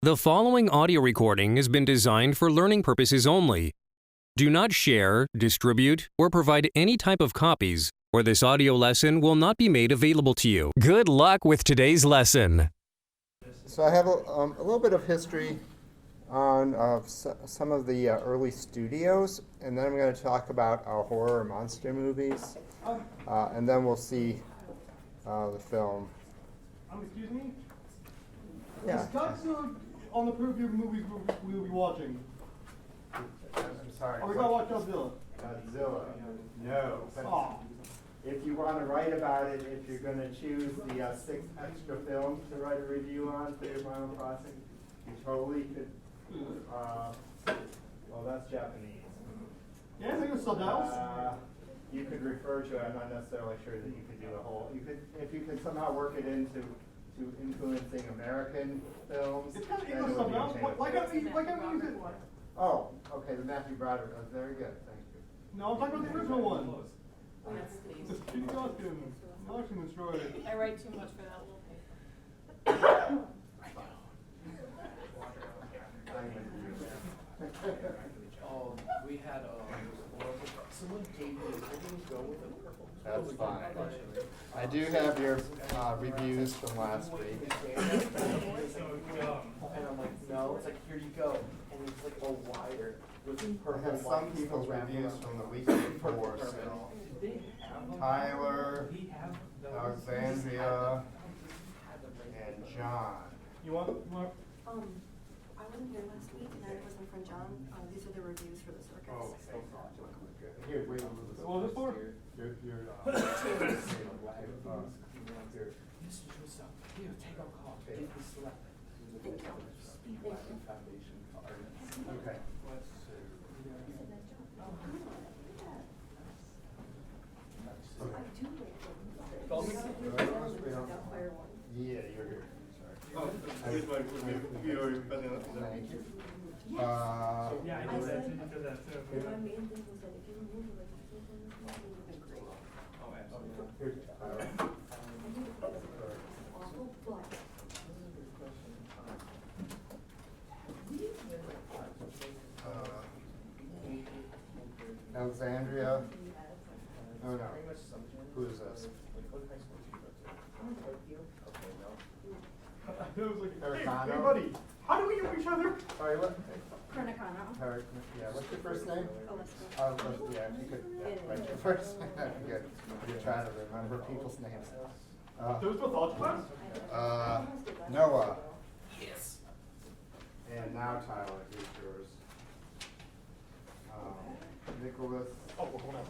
The following audio recording has been designed for learning purposes only. Do not share, distribute, or provide any type of copies, or this audio lesson will not be made available to you. Good luck with today's lesson. So I have a little bit of history on some of the early studios, and then I'm going to talk about horror or monster movies, and then we'll see the film. Excuse me? Yeah. Is Godzilla on the preview movies we'll be watching? I'm sorry. Are we going to watch Godzilla? Godzilla. No. Oh. If you want to write about it, if you're going to choose the 6 extra films to write a review on for your Final Crossing, you totally could. Well, that's Japanese. Yeah, I think it's subtitles. You could refer to it. I'm not necessarily sure that you could do the whole. You could, if you could somehow work it into influencing American films. It's kind of then English it would be subtitles. okay. Why can't we use it? Oh, okay. The Matthew Broderick. Very good. Thank you. No, I'm talking about the original one. The shitty costume. Alex destroyed it. I write too much for that little paper. We had someone gave me I didn't go with a purple. That's fine. I do have your reviews from last week. And I'm like, no, it's like, here you go. And it's like a wire with I purple. have some people's reviews from the week before. So Tyler, Alexandria, and John. You want? I wasn't here last week, and I wasn't from John. These are the reviews for the circus. Oh, here, wait. What was this for? Here, take our call. Get this left. Thank you. Foundation artist. Okay. Yeah, you're here. Sorry. Thank you. Yeah, I did that for that too. My main thing was that if you remove it, like, it would have been great. Here's Tyler. Awful, but Alexandria. Oh no. Who is this? It was like, hey, Americano. buddy, how do we know each other? Sorry, what? Chronicano. Yeah, what's your first name? Alyssa. Yeah, if you could write your first name, that'd be good. You try to remember people's names. There was no thought class? Noah. Yes. And now Tyler, here's yours. Nicholas. Oh, hold on.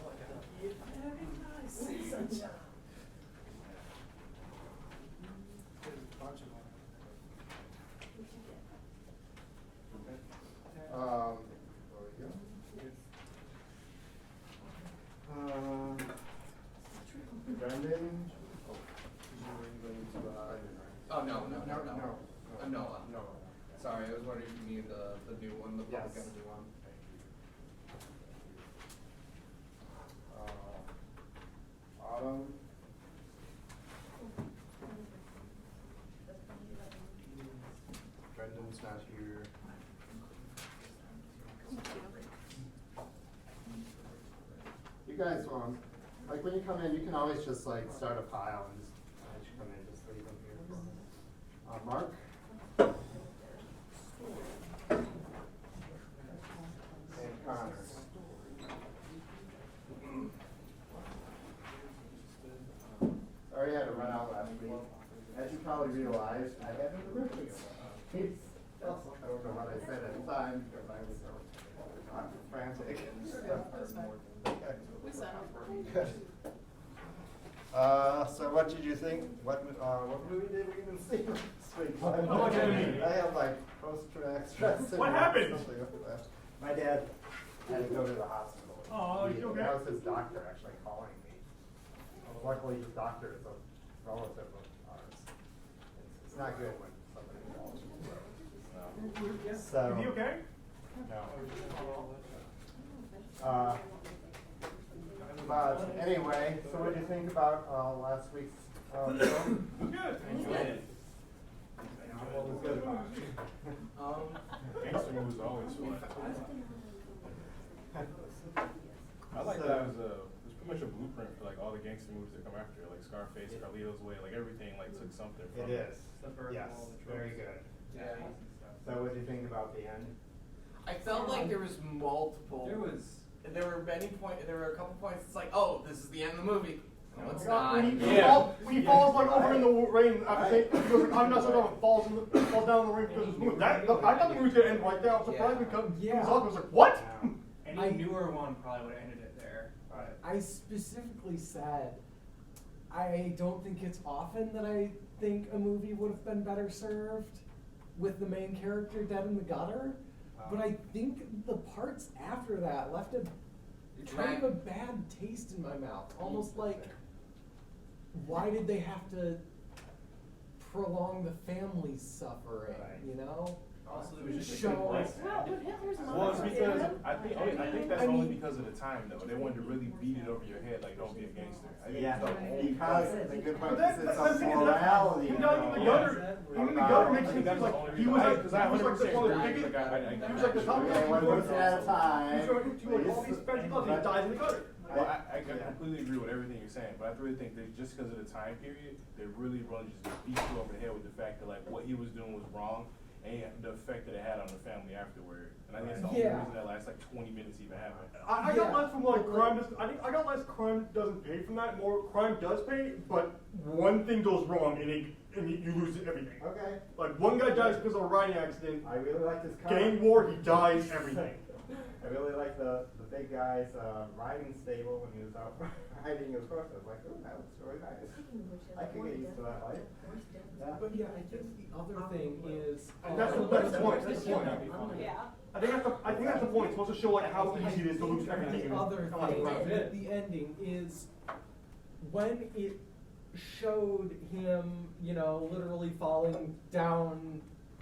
Brendan. Oh, no. I'm Noah. No. Sorry, I was wondering if you mean the new one, the public Yes. enemy one. Autumn. Brendan's not here. You guys, like when you come in, you can always just like start a pile and just as you come in, just leave them here. Mark. And Connor. Sorry I had to run out last week. As you probably realized, I had an emergency. I don't know what I said at the time because I was so frantic. We signed up for it. Good. So what did you think? What movie did we even see this week? Public Enemy. I have like post-traumatic stress syndrome. What happened? Something like that. My dad had to go to the hospital. Oh, you okay? That was his doctor actually calling me. Luckily, his doctor is a relative of ours. It's not good when somebody calls you. So. Is he okay? No. But anyway, so what do you think about last week's film? Good. What was good about it? was fun. I like that it was pretty much a blueprint for like all the gangster movies that come after, like Scarface, Carlito's Way, like everything like took something from It is. Subvert Yes, all the very tropes. good. Yeah. So what do you think about the end? I felt like there was multiple. There were many points. There were a couple points. It's like, oh, this is the end of the movie. No, it's not. When he falls like over in the rain after saying, he goes, I'm not so dumb, falls down in the rain because it's moving. I thought the movie was gonna end right there. I was surprised when he comes up. I was like, what? Any newer one probably would have ended it there. I specifically said, I don't think it's often that I think a movie would have been better served with the main character dead in the gutter, but I think the parts after that left a kind of a bad taste in my mouth. Almost like, why did they have to prolong the family's suffering, you know? Also, there was just Show like, Well, with Hitler's mom. well, it's because I think that's only because of the time though. They wanted to really beat it over your head, like don't be a gangster. I think Yeah, that's the only because reason. the good But part is it's a morality. Him down in the gutter, even the gutter makes him That's seem the like only he was reason. like, Because I he was like 100% one of the agree. biggest, Like, he was like the top Okay, one person at a time. He's going to like all these fancy gloves, he dies in the gutter. Well, I completely agree with everything you're saying, but I really think that just because of the time period, they really want to just beat you over the head with the fact that like what he was doing was wrong, and the effect that it had on the family afterward. And I think that's the only reason that last like 20 minutes even happened. I got less from like crime. I got less crime doesn't pay from that. More crime does pay, but one thing goes wrong and you lose everything. Okay. Like one guy dies because of a riding accident. I really like this cover. Gang war, he dies. Everything. I really like the big guy's riding stable when he was out riding his horse. I was like, ooh, that was really nice. I can get used to that life. Yeah. But yeah, I think the other thing is. That's the point. That's the point. Yeah. I think that's the point. It's supposed to show like how easy it is to lose everything. The other thing with the ending is when it showed him, you know, literally falling down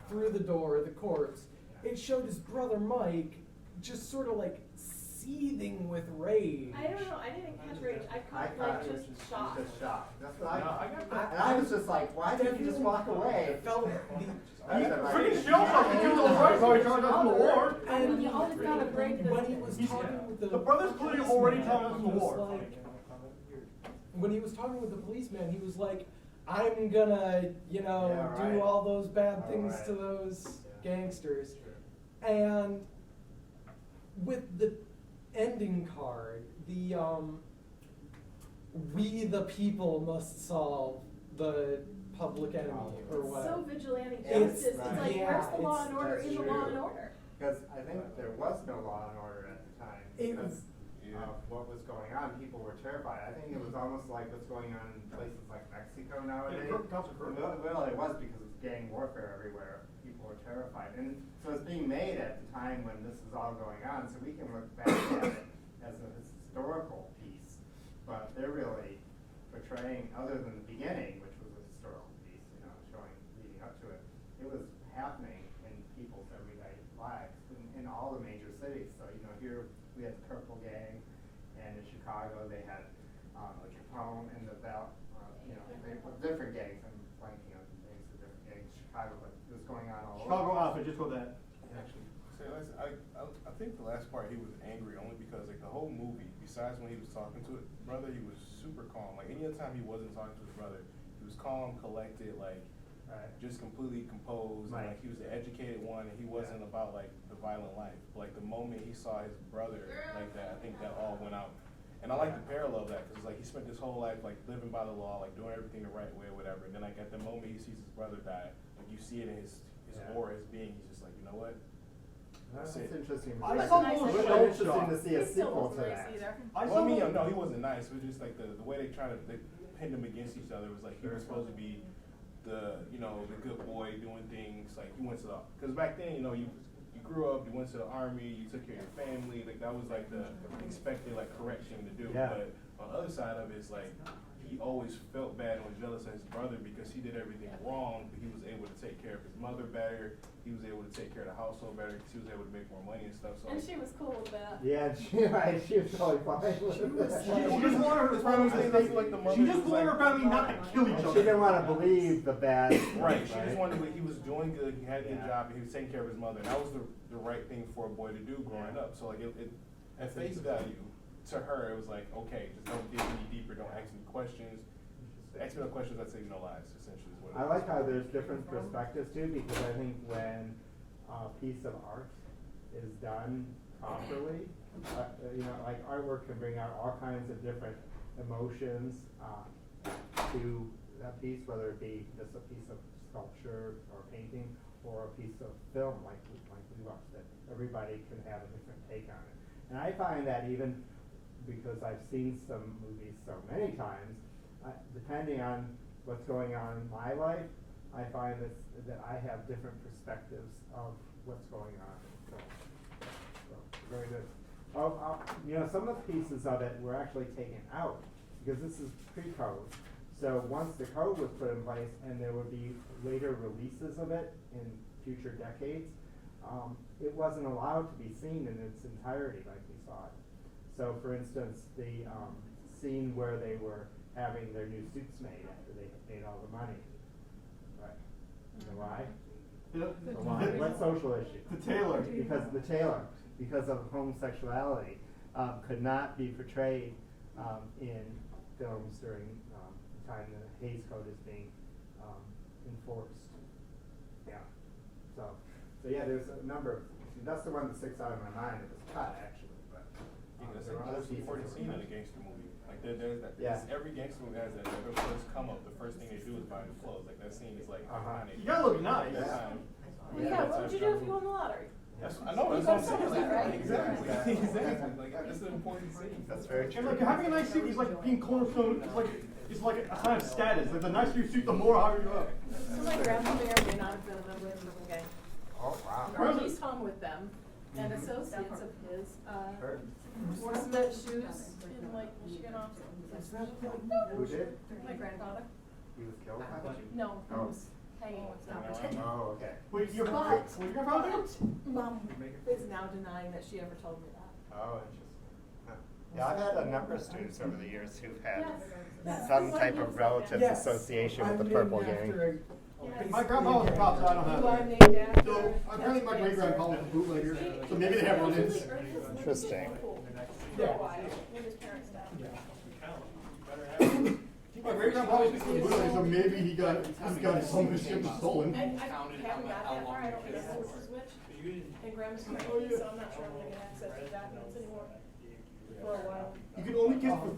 through the door of the corpse, it showed his brother Mike just sort of like seething with rage. I don't know, I didn't catch rage, I caught caught like it. just shock. Just shocked. That's what No, I got that. And I was just like, why didn't you just walk away? Felt I said, like, Freaking shell shock. He killed those guys. Sorry, John, that's from the war. I mean, you always gotta break the. when he was talking with The brother's clearly already telling us the he was war. like- when he was talking with the policeman, he was like, I'm gonna, you know, Yeah, right. do all those bad All things right. to those Yeah. gangsters. And with the ending card, the we the people must solve the public enemy or So whatever. vigilante It's- justice, it's right. like, Yeah, where's the law and order that's in the law and true. order? Because I think there was no law and order at the time. It Because Yeah. of what was going on, people were terrified. I think it was almost like what's going on in places like Mexico nowadays. Well, it was because of gang warfare everywhere. People were terrified. And so it's being made at the time when this is all going on, so we can look back at it as a historical piece. But they're really portraying, other than the beginning, which was a historical piece, you know, showing, leading up to it, it was happening in people's everyday lives in all the major cities. So, you know, here we had the Purple Gang, and in Chicago they had Capone and the Bell, you know, they were different gangs. I'm blanking on the names of different gangs in Chicago, but it was going on all Chicago over. outfit, just go that. Actually. See, listen, I think the last part he was angry only because like the whole movie, besides when he was talking to his brother, he was super calm. Like any other time he wasn't talking to his brother, he was calm, collected, like just completely composed. And, like he was the educated one, and he wasn't about like the violent life. But, like the moment he saw his brother like that, I think that all went out. And I like the parallel of that because like he spent his whole life like living by the law, like doing everything the right way or whatever. And then like at the moment he sees his brother die, like you see it in his aura, his being. He's just like, you know what? That's That's it. interesting. I Like, saw it those would be shell interesting shock. to see a It still sequel to wasn't nice that. either. Well, I mean, no, he wasn't nice. It was just like the way they pinned him against each other was like he was supposed to be the the good boy doing things like he went to the because back then you grew up, you went to the army, you took care of your family, like that was like the expected like correct thing to do. Yeah. But on the other side of it, it's like he he always felt bad and was jealous of his brother because he did everything wrong, but he was able to take care of his mother better. He was able to take care of the household better because he was able to make more money and stuff. So And she was cool with that. Yeah, she was totally fine with She it. just wanted her family to stay, like the mother she just was wanted her like- family not to kill each And other. she didn't want to believe the bad. Right, she just wanted, he was doing good, he had a good job, and he was taking care of his mother, and that was the right thing for a boy to do growing up. So like at face value, to her, it was like, okay, just don't dig any deeper, don't ask any questions. Ask me no questions, I'd say no lies, essentially is what it I is. like how there's different perspectives too, because I think when a piece of art is done properly, like artwork can bring out all kinds of different emotions to that piece, whether it be just a piece of sculpture or painting or a piece of film like we watched, that everybody can have a different take on it. And I find that even because I've seen some movies so many times, depending on what's going on in my life, I find that I have different perspectives of what's going on. So very good. Some of the pieces of it were actually taken out because this is pre-code. So once the code was put in place and there would be later releases of it in future decades, it wasn't allowed to be seen in its entirety like we saw it. So for instance, the scene where they were having their new suits made after they made all the money. Right. You know why? The why? What social issue? The tailor. Because of homosexuality, could not be portrayed in films during the time the Hays Code is being enforced. Yeah. So yeah, there's a number of. That's the one that sticks out in my mind. It was cut actually, but there are other That's the pieces. important scene in a gangster movie. Like there's that. Yeah. Every gangster movie has that. Their first come up, the first thing they do is buy new clothes. Like that scene is like iconic. You gotta look nice. That time. Well, yeah, what would you do if you won the lottery? That's, I know, that's You what I'm got saying. something, right? Exactly. Exactly. Like that's an important scene. That's very And true. like having a nice suit is like being cornerstone. It's like a sign of status. Like the nicer your suit, the more higher you up. So my grandmother may not have been a member of the Triple Gang. Oh wow. Or at least home with them, and associates of his, Sure. wore cement shoes in like Michigan off. Who did? My grandfather. He was killed by it? No, he Oh. was hanging with competition. Oh, okay. Wait, your But grandfather? Mom is now denying that she ever told me that. Oh, interesting. Huh. Yeah, I've had a number of students over the years who've had Yes. some type of relative Yes, association with I'm the Purple named Gang. after My grandpa was a cop, so I don't have Who I'm that. named after. So apparently my great grandpa was a bootlegger, so maybe they have run-ins. Interesting. For a while, when his parents died. My great grandpa was a bootlegger, so maybe he got some of his shit stolen. And I haven't got that far, I don't remember which is which. And Grandma's crazy, so I'm not sure I'm gonna get access to documents anymore for a while. You could only kiss for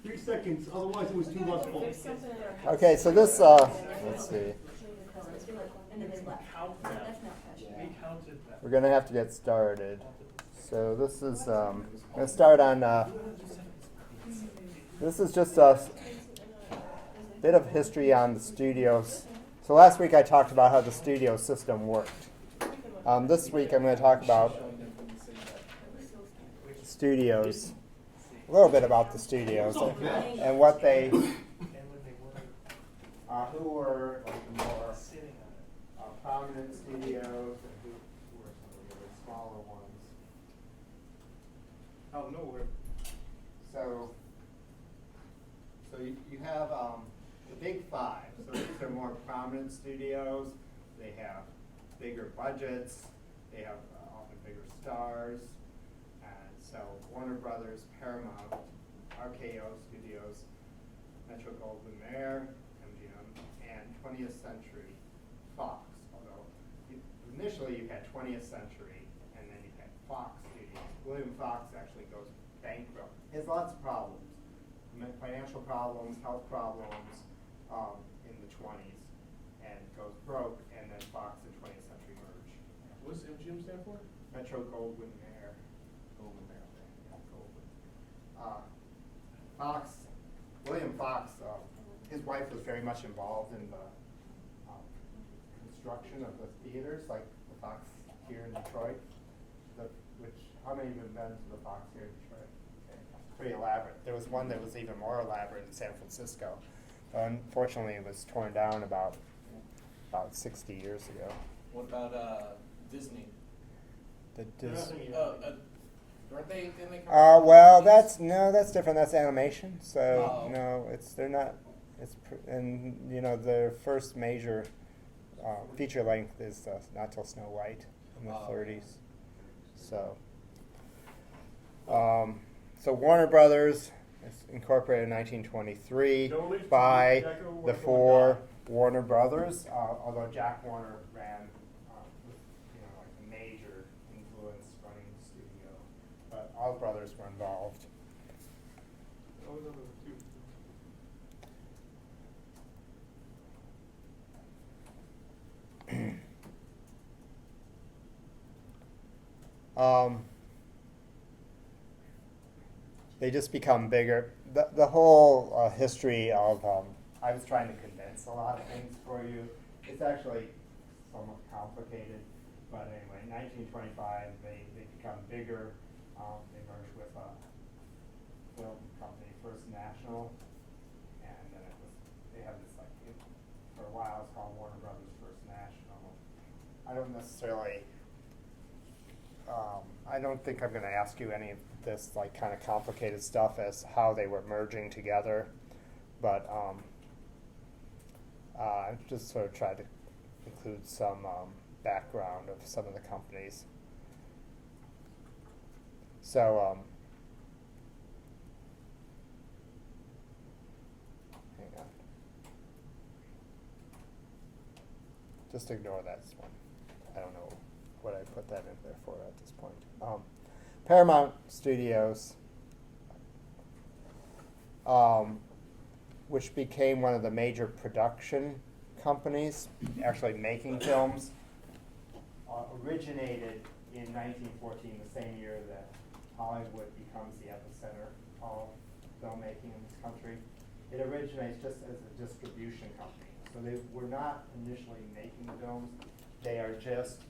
three seconds, otherwise it was too lustful. Fix something in our house. Okay, so this, let's see. And then they left. That's not fashion. We're gonna have to get started. So this is, I'm gonna start on, this is just a bit of history on the studios. So last week I talked about how the studio system worked. This week I'm going to talk about studios, a little bit about the studios and what they, who were like the more prominent studios and who were some of the other smaller ones. Out of nowhere. So you have the big five. So these are more prominent studios. They have bigger budgets. They have often bigger stars. And so Warner Brothers, Paramount, RKO Studios, Metro-Goldwyn-Mayer, MGM, and 20th Century Fox. Although initially you had 20th Century, and then you had Fox Studios. William Fox actually goes bankrupt. He has lots of problems. Financial problems, health problems in the 20s, and goes broke, and then Fox and 20th Century merge. What's MGM stand for? Metro-Goldwyn-Mayer. Goldwyn-Mayer, yeah, Goldwyn. Fox, William Fox, his wife was very much involved in the construction of the theaters, like the Fox here in Detroit. How many of you have been to the Fox here in Detroit? Okay. pretty elaborate. There was one that was even more elaborate in San Francisco. Unfortunately, it was torn down about 60 years ago. What about Disney? The Weren't they? Didn't they come well, out with that's different. That's animation. So Oh. no, they're not. And their first major feature length is Not Till Snow White in the Oh. 30s. So, so Warner Brothers is incorporated in 1923 Don't leave by Jack Warner the Brothers. four Warner Brothers. Although Jack Warner ran with like a major influence running the studio, but all brothers were involved. Those are the two. They just become bigger. The whole history of, I was trying to condense a lot of things for you. It's actually somewhat complicated, but anyway, in 1925, they become bigger. They merged with a film company, First National, and then they have this for a while it's called Warner Brothers First National. I don't think I'm going to ask you any of this kind of complicated stuff as how they were merging together, but I just sort of tried to include some background of some of the companies. So hang on. Just ignore that one. I don't know what I put that in there for at this point. Paramount Studios, which became one of the major production companies, actually making films, originated in 1914, the same year that Hollywood becomes the epicenter of filmmaking in this country. It originates just as a distribution company. So they were not initially making films. They are just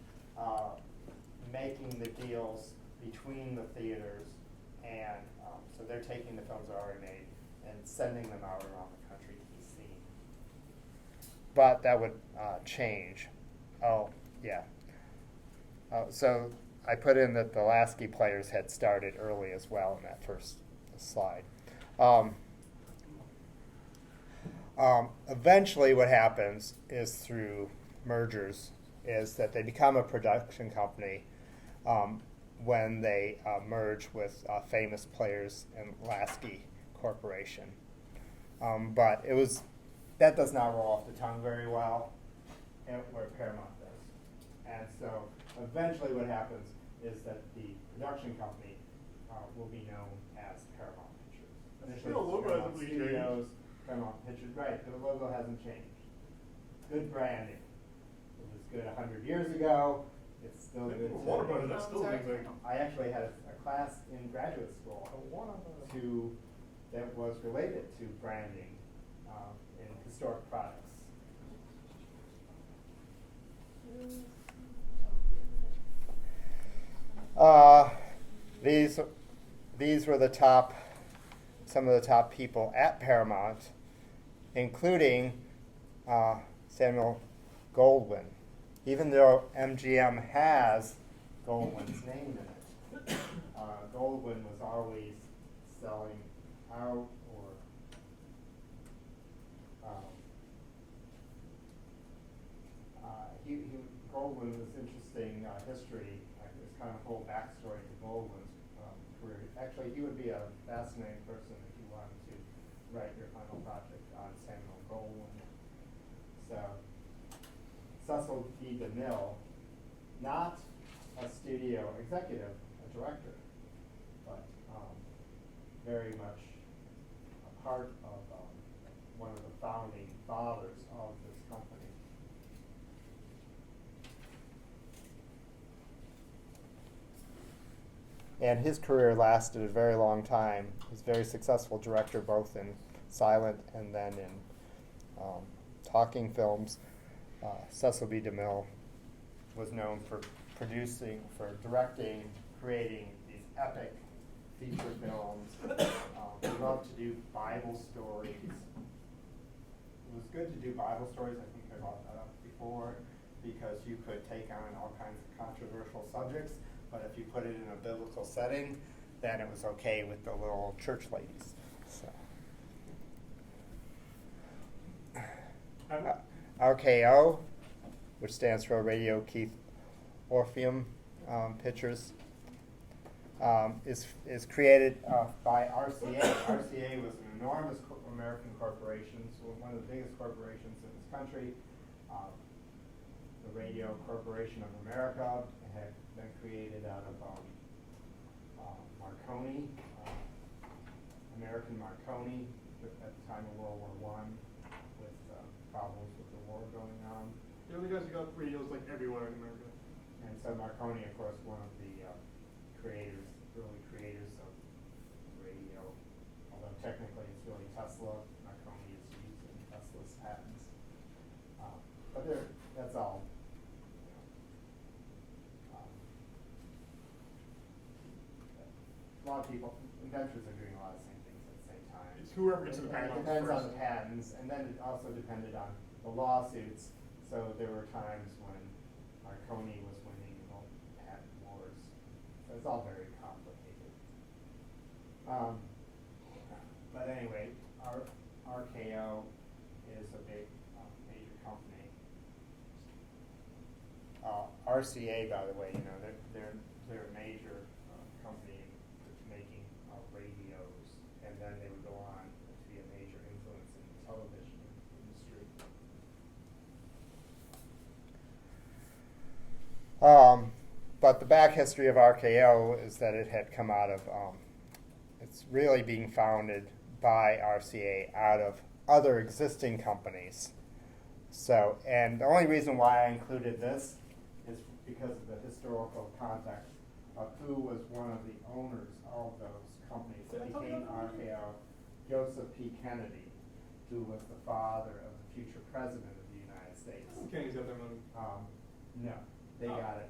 making the deals between the theaters, and so they're taking the films that are already made and sending them out around the country to be seen. But that would change. Oh, yeah. So I put in that the Lasky Players had started early as well in that first slide. Eventually what happens is through mergers is that they become a production company when they merge with Famous Players and Lasky Corporation. But that does not roll off the tongue very well, where Paramount does. And so eventually what happens is that the production company will be known as Paramount Pictures. Initially Still a logo Paramount hasn't really Studios, changed. Paramount Pictures, right, the logo hasn't changed. Good branding. It was good 100 years ago. It's still good Warner Brothers, today. that's still Sorry. big thing. I actually had a class in graduate school that was related to branding in historic products. These were some of the top people at Paramount, including Samuel Goldwyn. Even though MGM has Goldwyn's name in it, Goldwyn was always selling out or Goldwyn was interesting history. There's kind of a whole backstory to Goldwyn's career. Actually, he would be a fascinating person if you wanted to write your final project on Samuel Goldwyn. So, Cecil B. DeMille, not a studio executive, a director, but very much a part of one of the founding fathers of this company. And his career lasted a very long time. He's a very successful director, both in silent and then in talking films. Cecil B. DeMille was known for directing, creating these epic feature films. We love to do Bible stories. It was good to do Bible stories. I think I brought that up before, because you could take on all kinds of controversial subjects, but if you put it in a biblical setting, then it was okay with the little church ladies. So. RKO, which stands for Radio Keith Orpheum Pictures, is created by RCA. RCA was an enormous American corporation, so one of the biggest corporations in this country. The Radio Corporation of America had been created out of Marconi, American Marconi, at the time of World War I, with problems with the war going on. You know, you guys got radios like everywhere in America. And so Marconi, of course, one of the early creators of radio. Although technically it's really Tesla. Marconi is using Tesla's patents. But that's all. A lot of people, inventors are doing a lot of the same things at the same time. It's whoever gets the It patent depends on first. the patents, and then it also depended on the lawsuits. So there were times when Marconi was winning the patent wars. So it's all very complicated. But anyway, RKO is a big major company. RCA, by the way, you know, they're a major company making radios, and then they would go on to be a major influence in the television industry. But the back history of RKO is that it had come out of, it's really being founded by RCA out of other existing companies. So, and the only reason why I included this is because of the historical context of who was one of the owners of those companies that became RKO, Joseph P. Kennedy, who was the father of the future president of the United States. Kennedy's got their money. No, they got it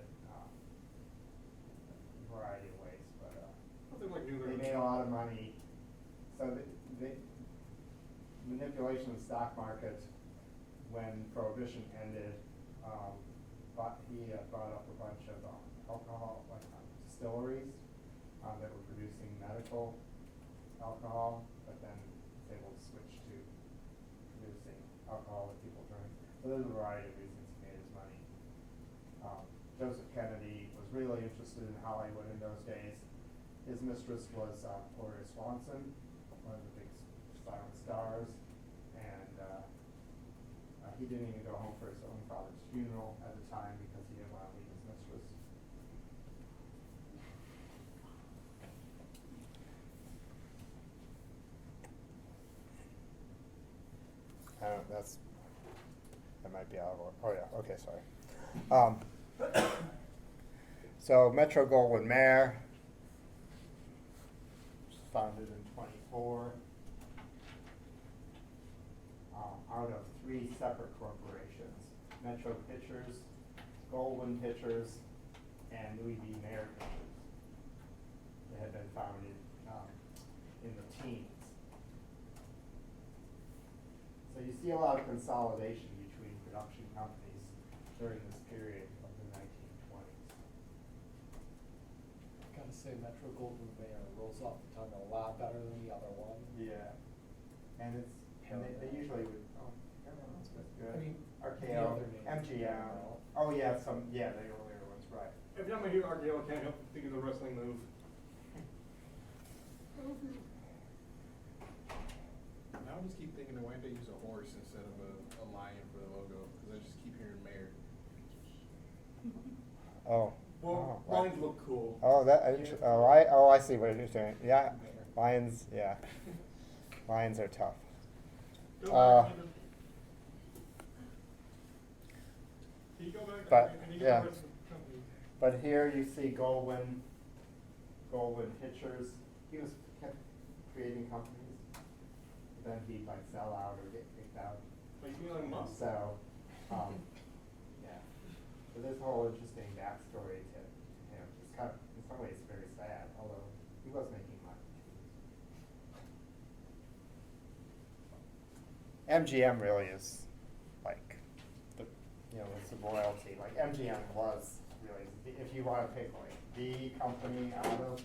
a variety of ways, but Nothing like New they made a lot of money. So the manipulation of the stock market when Prohibition ended, he brought up a bunch of alcohol distilleries that were producing medical alcohol, but then was able to switch to producing alcohol that people drink. So there's a variety of reasons he made his money. Joseph Kennedy was really interested in Hollywood in those days. His mistress was Gloria Swanson, one of the big silent stars, and he didn't even go home for his own father's funeral at the time because he didn't want to leave his mistress. That might be out of order. Oh yeah, okay, sorry. So Metro-Goldwyn-Mayer, founded in 24, out of 3 separate corporations: Metro Pictures, Goldwyn Pictures, and Louis B. Mayer Pictures. They had been founded in the teens. So you see a lot of consolidation between production companies during this period of the 1920s. Gotta say, Metro-Goldwyn-Mayer rolls off the tongue a lot better than the other one. Yeah, and they usually would. Oh, that's good. I mean, RKO, the other names MGM. well. Oh yeah, the earlier ones, right? Every time I hear RKO, I can't help thinking of the wrestling move. Now I just keep thinking, why didn't they use a horse instead of a lion for the logo? Because I just keep hearing mayor. Oh. Well, Oh, lines look cool. Oh, I see what you're saying. Yeah, lions. Yeah, lions are tough. Go back, Ethan. Can you go back? But, and you get yeah. the rest of the company? But here you see Goldwyn Pictures. He kept creating companies. Then he'd sell out or get kicked out. Like Elon Musk? So, yeah. So there's a whole interesting backstory to him. It's kind of, in some ways, very sad. Although he was making MGM really is like it's a royalty. Like MGM was really, if you want to pick like the company out of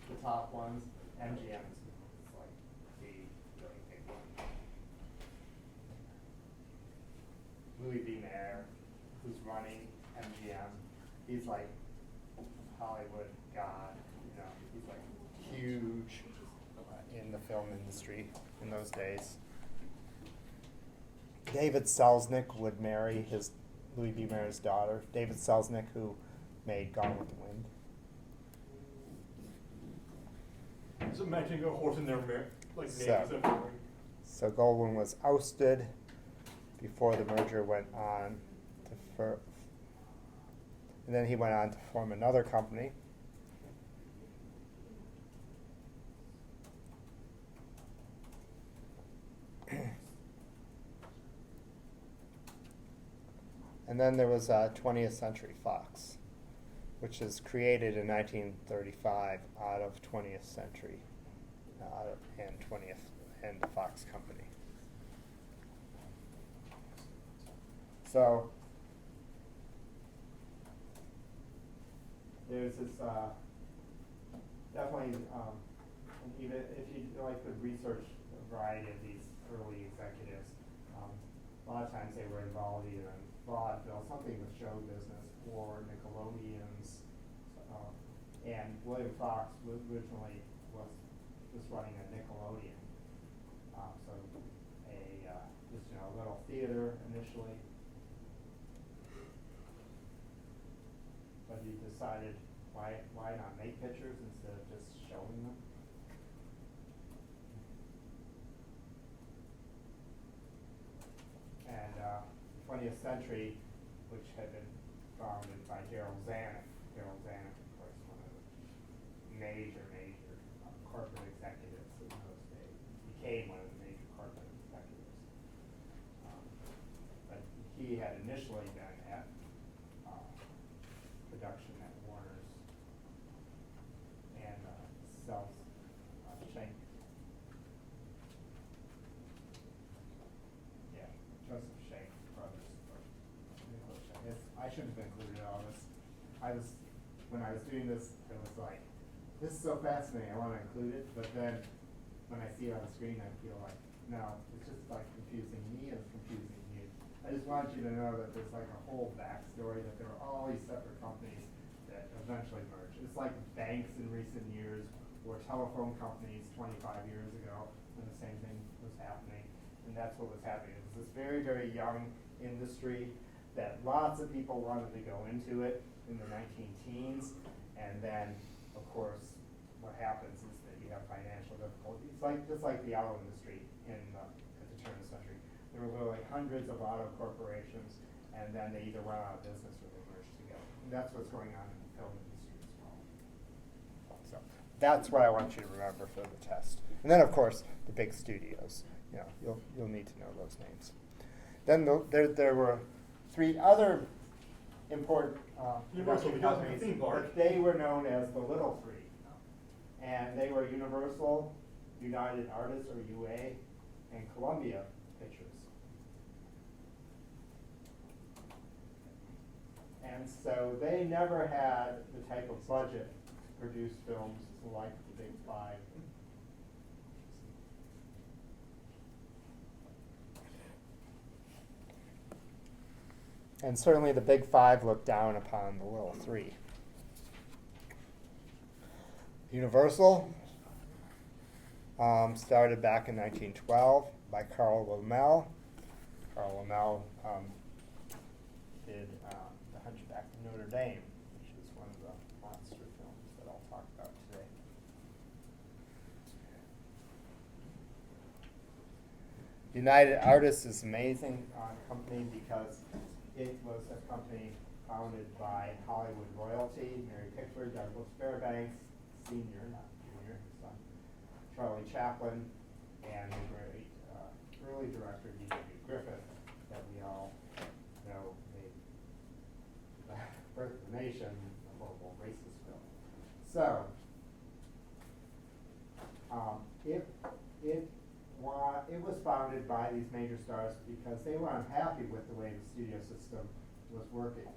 the top ones, MGM is like the really big one. Louis B. Mayer, who's running MGM, he's like Hollywood god. He's like huge in the film industry in those days. David Selznick would marry his Louis B. Mayer's daughter. David Selznick, who made Gone with the Wind. Just imagine a horse in their like names. So Goldwyn was ousted before the merger went on and then he went on to form another company. And then there was 20th Century Fox, which is created in 1935 out of 20th Century and the Fox Company. So there's this definitely, and even if you could research a variety of these early executives, a lot of times they were involved either in vaudeville, something with show business, or Nickelodeons. And William Fox originally was just running a Nickelodeon, so just a little theater initially. But he decided why not make pictures instead of just showing them. And 20th Century, which had been founded by Gerald Zanuck. Gerald Zanuck, of course, one of the major corporate executives in those days. Became one of the major corporate executives. But he had initially been at production at Warner's and Schenck. Yeah, Joseph Schenck brothers. Nicholas Schenck. I shouldn't have included all this. When I was doing this, it was like, this is so fascinating, I want to include it, but then when I see it on the screen, I feel like, no, it's just like confusing me and it's confusing you. I just want you to know that there's like a whole backstory, that there were all these separate companies that eventually merged. It's like banks in recent years, or telephone companies 25 years ago, when the same thing was happening. And that's what was happening. It was this very, very young industry that lots of people wanted to go into it in the 19-teens. And then, of course, what happens is that you have financial difficulties. Just like the auto industry at the turn of the century. There were literally hundreds of auto corporations, and then they either went out of business or they merged together. And that's what's going on in the film industry as well. So that's what I want you to remember for the test. And then, of course, the big studios. You'll need to know those names. Then there were three other important production companies, but they were known as the Little Three. And they were Universal, United Artists, or UA, and Columbia Pictures. And so they never had the type of budget to produce films like the Big Five. And certainly the Big Five looked down upon the Little Three. Universal started back in 1912 by Carl Laemmle. Carl Laemmle did The Hunchback of Notre Dame, which is one of the monster films that I'll talk about today. United Artists is an amazing company because it was a company founded by Hollywood royalty, Mary Pickford, Douglas Fairbanks, Sr., not Jr., his son, Charlie Chaplin, and the great early director D.W. Griffith that we all know made Birth of the Nation, a horrible racist film. So, it it was founded by these major stars because they were unhappy with the way the studio system was working.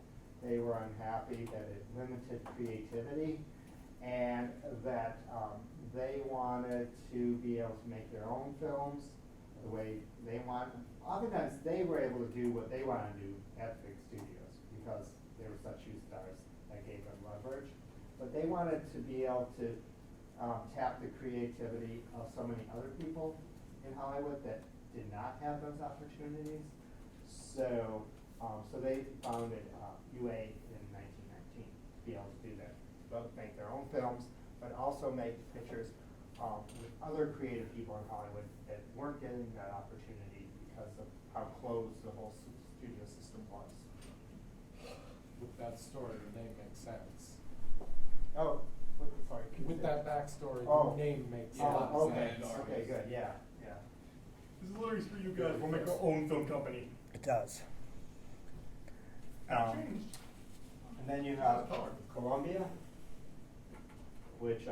They were unhappy that it limited creativity and that they wanted to be able to make their own films the way they want. Oftentimes they were able to do what they wanted to do at big studios because they were such huge stars that gave them leverage. But they wanted to be able to tap the creativity of so many other people in Hollywood that did not have those opportunities. So, so they founded UA in 1919 to be able to do that, both make their own films, but also make pictures with other creative people in Hollywood that weren't getting that opportunity because of how closed the whole studio system was. With that story, the name makes sense. Oh, sorry. With that backstory, Oh. the name makes a Oh, lot of okay, sense. okay, good, yeah, yeah. This is literally for you guys. We'll make our own film company. It does. Changed. And then you have Columbia, which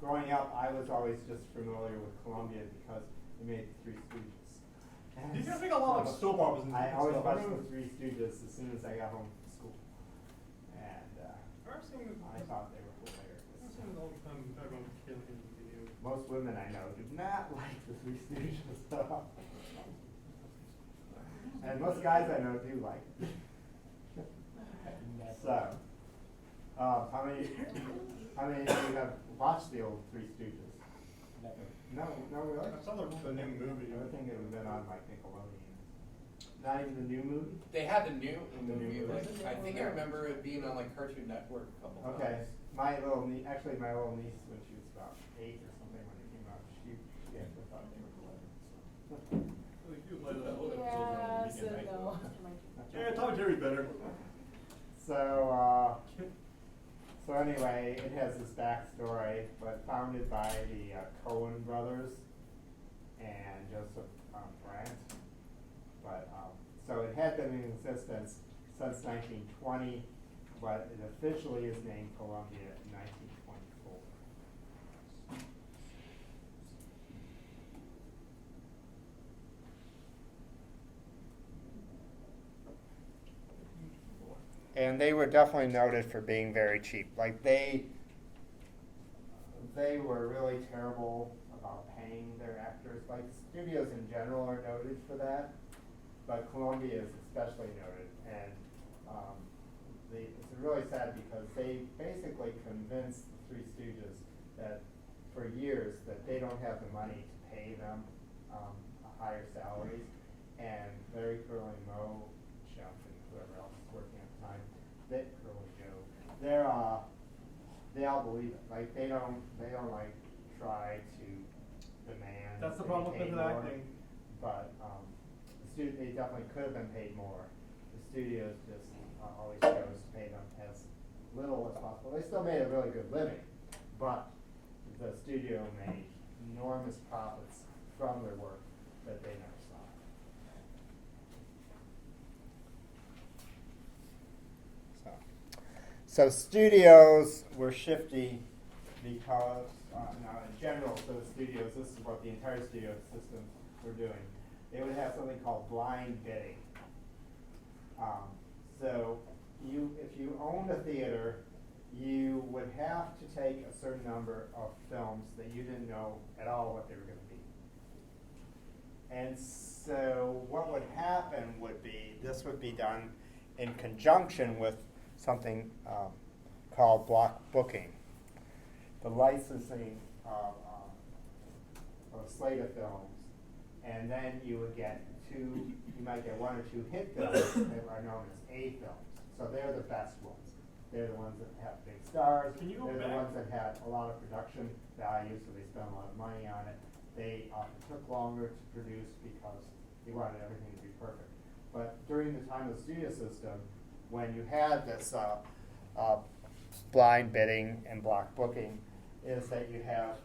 growing up I was always just familiar with Columbia because they made the Three Stooges. These guys make a lot of soap operas and I stuff. always I watched remember- the Three Stooges as soon as I got home from school, and I've seen I thought they were hilarious. I've seen it all the time. Everyone killing in the video. Most women I know do not like the Three Stooges stuff. And most guys I know do like it. So, how many of you have watched the old Three Stooges? Never. No, really? I saw the new movie. I would think it would have been on like Nickelodeon. Not even the new movie? They had the new The new movie. movie. Like, I think I remember it being on like Cartoon Network a couple Okay, times. my little niece, my little niece, when she was about 8 or something when it came out, she actually thought they were hilarious. Yes and no. Yeah, Tom and Jerry's better. So anyway, it has this backstory, but founded by the Coen brothers and Joseph Brandt. But so it had been in existence since 1920, but it officially is named Columbia in 1924. And they were definitely noted for being very cheap. Like they were really terrible about paying their actors. Like studios in general are noted for that, but Columbia is especially noted. And it's really sad because they basically convinced the Three Stooges that for years that they don't have the money to pay them higher salaries. And Larry Curly Moe, Chef, and whoever else is working at the time, Curly Joe, they all believe it. Like they don't like try to demand. That's the they problem with pay method more, acting. But they definitely could have been paid more. The studios just always chose to pay them as little as possible. They still made a really good living, but the studio made enormous profits from their work that they never saw. So studios were shifty because, now in general, for the studios, this is what the entire studio system were doing. They would have something called blind bidding. So if you owned a theater, you would have to take a certain number of films that you didn't know at all what they were going to be. And so what would happen would be, this would be done in conjunction with something called block booking. The licensing of a slate of films, and then you would get you might get 1 or 2 hit films that are known as A films. So they're the best ones. They're the ones that have big stars. Can you go They're the back? ones that had a lot of production value, so they spent a lot of money on it. They often took longer to produce because they wanted everything to be perfect. But during the time of the studio system, when you had this blind bidding and block booking, is that you have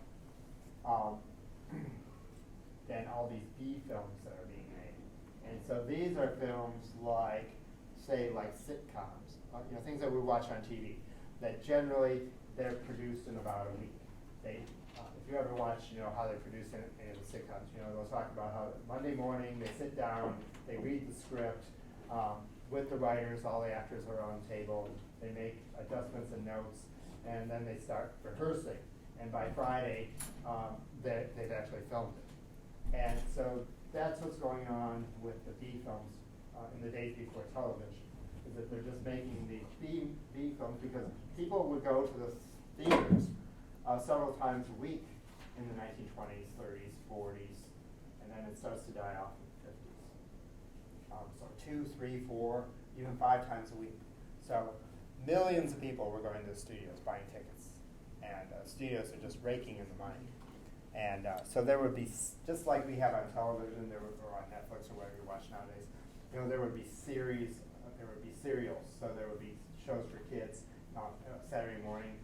then all these B films that are being made. And so these are films like, say, like sitcoms, things that we watch on TV, that generally they're produced in about a week. if you ever watch, how they produce any of the sitcoms, they'll talk about how Monday morning they sit down, they read the script with the writers, all the actors are on the table, they make adjustments and notes, and then they start rehearsing. And by Friday, they've actually filmed it. And so that's what's going on with the B films in the days before television, is that they're just making these B films because people would go to the theaters several times a week in the 1920s, 30s, 40s, and then it starts to die off in the 50s. So 2, 3, 4, even 5 times a week. So millions of people were going to the studios buying tickets, and studios are just raking in the money. And so there would be, just like we have on television, or on Netflix or whatever you watch nowadays, there would be series, there would be serials. So there would be shows for kids. Saturday morning,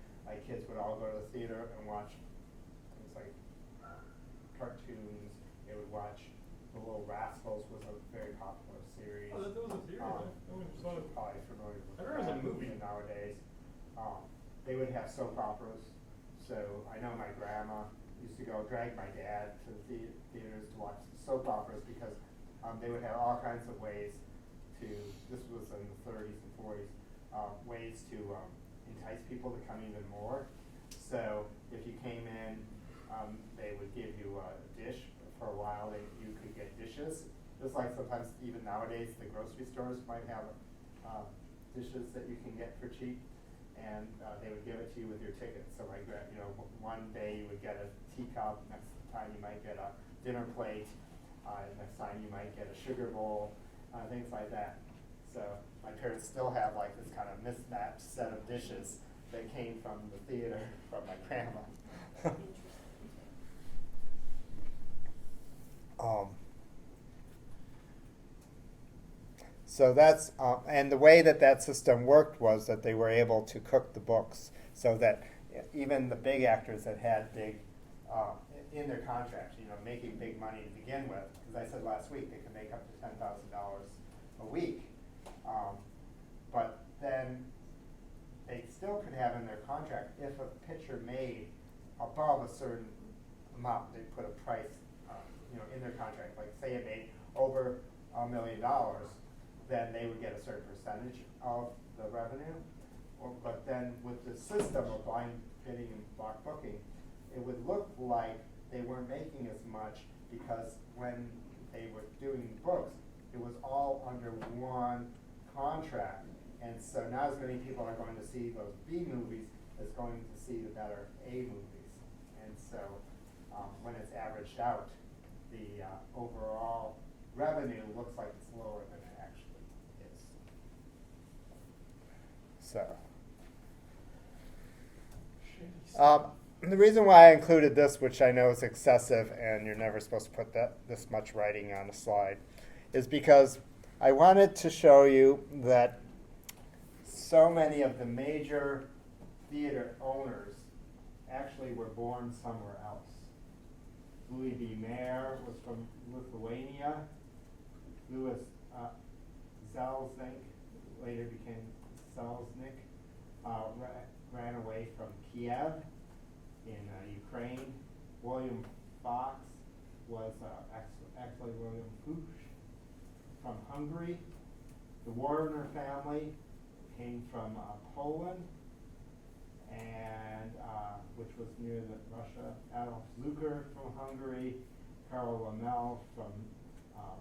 kids would all go to the theater and watch things like cartoons. They would watch The Little Rascals, was a very popular series. Oh, that was a series. Probably familiar with I heard it was a movie. nowadays. They would have soap operas. So I know my grandma used to go drag my dad to the theaters to watch soap operas because they would have all kinds of ways to, this was in the 30s and 40s, ways to entice people to come even more. So if you came in, they would give you a dish. For a while, you could get dishes. Just like sometimes, even nowadays, the grocery stores might have dishes that you can get for cheap, and they would give it to you with your ticket. So like, one day you would get a teacup, next time you might get a dinner plate, next time you might get a sugar bowl, things like that. So my parents still have like this kind of mismatched set of dishes that came from the theater from my grandma. So that's, and the way that system worked was that they were able to cook the books so that even the big actors that had big, in their contracts, making big money to begin with, as I said last week, they could make up to $10,000 a week. But then they still could have in their contract, if a picture made above a certain amount, they put a price in their contract. Like say it made over $1 million, then they would get a certain percentage of the revenue. But then with the system of blind bidding and block booking, it would look like they weren't making as much because when they were doing books, it was all under one contract. And so not as many people are going to see those B movies as going to see the better A movies. And so when it's averaged out, the overall revenue looks like it's lower than it actually is. So the reason why I included this, which I know is excessive and you're never supposed to put this much writing on a slide, is because I wanted to show you that so many of the major theater owners actually were born somewhere else. Louis B. Mayer was from Lithuania. Louis Selznick, later became Selznick, ran away from Kiev in Ukraine. William Fox was actually William Fuchs from Hungary. The Warner family came from Poland, and which was near Russia. Adolf Zucker from Hungary, Karl Lammel from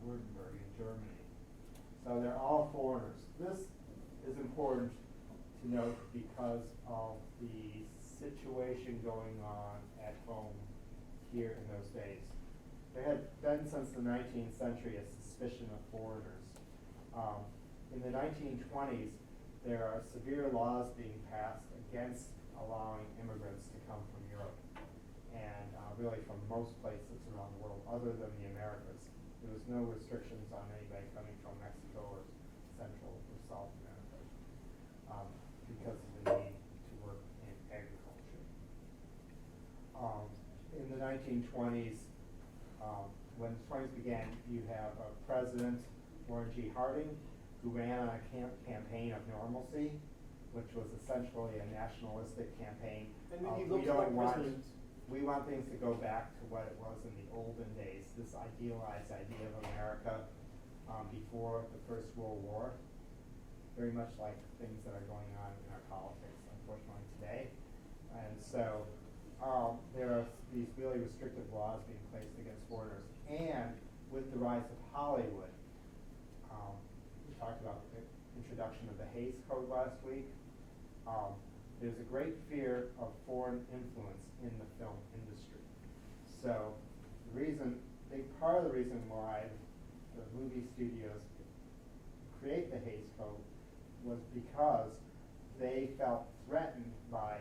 Württemberg in Germany. So they're all foreigners. This is important to note because of the situation going on at home here in those days. There had been since the 19th century a suspicion of foreigners. In the 1920s, there are severe laws being passed against allowing immigrants to come from Europe, and really from most places around the world other than the Americas. There was no restrictions on anybody coming from Mexico or Central or South America because of the need to work in agriculture. In the 1920s, when the 20s began, you have a president, Warren G. Harding, who ran on a campaign of normalcy, which was essentially a nationalistic campaign. And he we looks don't like want President we want things to go back to what it was in the olden days, this idealized idea of America before the First World War, very much like things that are going on in our politics, unfortunately, today. And so there are these really restrictive laws being placed against foreigners. And with the rise of Hollywood, we talked about the introduction of the Hays Code last week. There's a great fear of foreign influence in the film industry. So the reason, big part of the reason why the movie studios create the Hays Code was because they felt threatened by,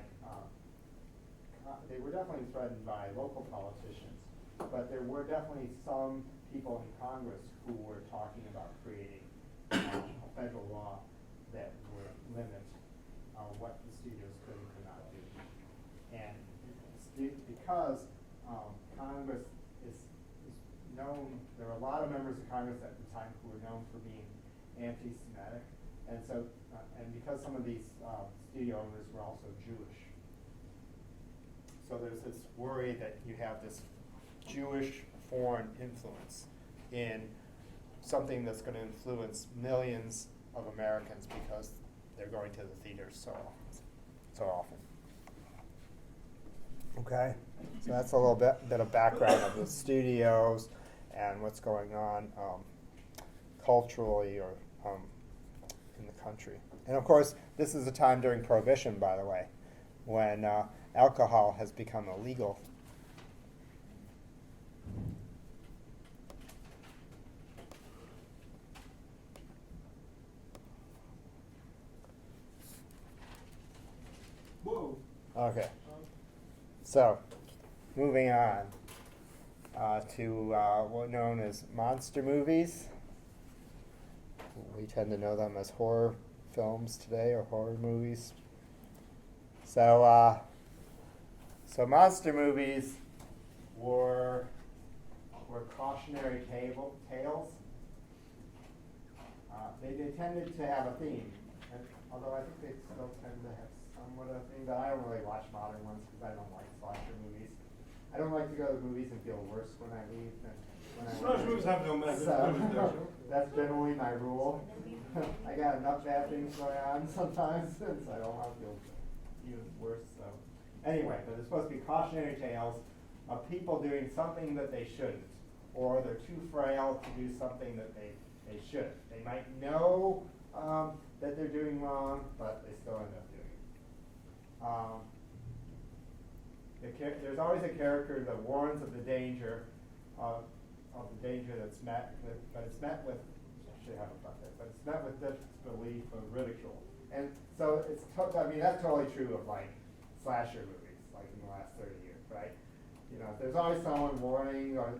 they were definitely threatened by local politicians, but there were definitely some people in Congress who were talking about creating a federal law that would limit what the studios could and could not do. And because Congress is known, there are a lot of members of Congress at the time who were known for being anti-Semitic, and so, and because some of these studio owners were also Jewish. So there's this worry that you have this Jewish foreign influence in something that's going to influence millions of Americans because they're going to the theaters so often. Okay, so that's a little bit of background of the studios and what's going on culturally or in the country. And of course, this is a time during Prohibition, by the way, when alcohol has become illegal. Whoa. Okay. So, moving on to what are known as monster movies. We tend to know them as horror films today, or horror movies. So, so monster movies were cautionary tales. They tended to have a theme, and although I think they still tend to have somewhat of a theme, but I don't really watch modern ones because I don't like slasher movies. I don't like to go to the movies and feel worse when I leave than when I Slasher movies have no message. So, that's generally my rule. I got enough bad things going on sometimes, so I don't want to feel even worse. So anyway, but it's supposed to be cautionary tales of people doing something that they shouldn't, or they're too frail to do something that they should. They might know that they're doing wrong, but they still end up doing it. There's always a character that warns of the danger that's met with, but it's met with, I should have about that, but it's met with disbelief or ridicule. And so I mean, that's totally true of like slasher movies, like in the last 30 years, right? You know, there's always someone warning, or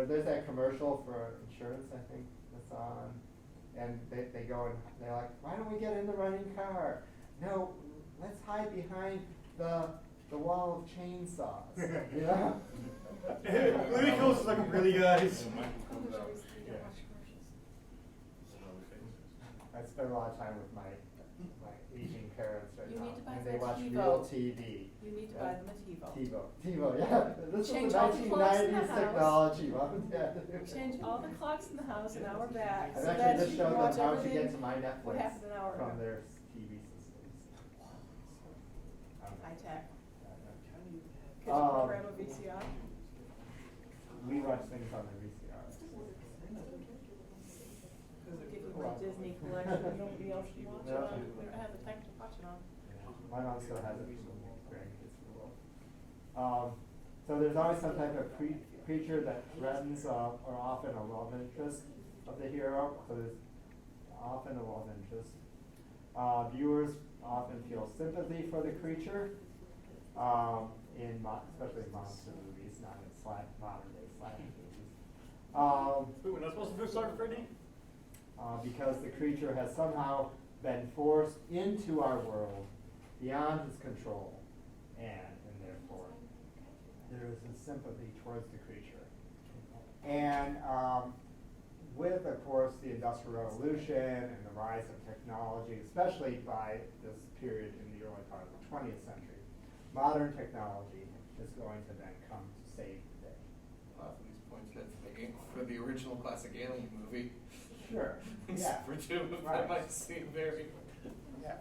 there's that commercial for insurance, I think, that's on, and they go and they're like, why don't we get in the running car? No, let's hide behind the wall of chainsaws. Yeah. Movie kills is like, really, guys? I spend a lot of time with my aging parents right You now, need to buy and the they watch TiVo. real TV. You need to buy them a TiVo. TiVo, yeah. This Change is the all the clocks in the 1990s house. technology. Mom. Yeah. Change all the clocks in the house an hour back, I've so actually that just you showed can them watch how to everything. get to my What Netflix happened an hour from ago. their TV systems. High tech. Could you Um, program a VCR? We watch things on the VCR. Give you my Disney collection, nobody else can watch it Yeah. on, we don't have the tech to watch it on. My mom still has it from grandkids in the world. So there's always some type of creature that threatens or often a love interest of the hero. So there's often a love interest. Viewers often feel sympathy for the creature, especially in monster movies, not in modern day slasher movies. Wait, we're not supposed to do Sorry Freddy? Because the creature has somehow been forced into our world beyond its control, and therefore there is a sympathy towards the creature. And with, of course, the Industrial Revolution and the rise of technology, especially by this period in the early part of the 20th century, modern technology is going to then come to save the day. Lots of these points that's making for the original classic Alien movie. Sure. Yeah. For two of them, Right. that might seem very. Yeah.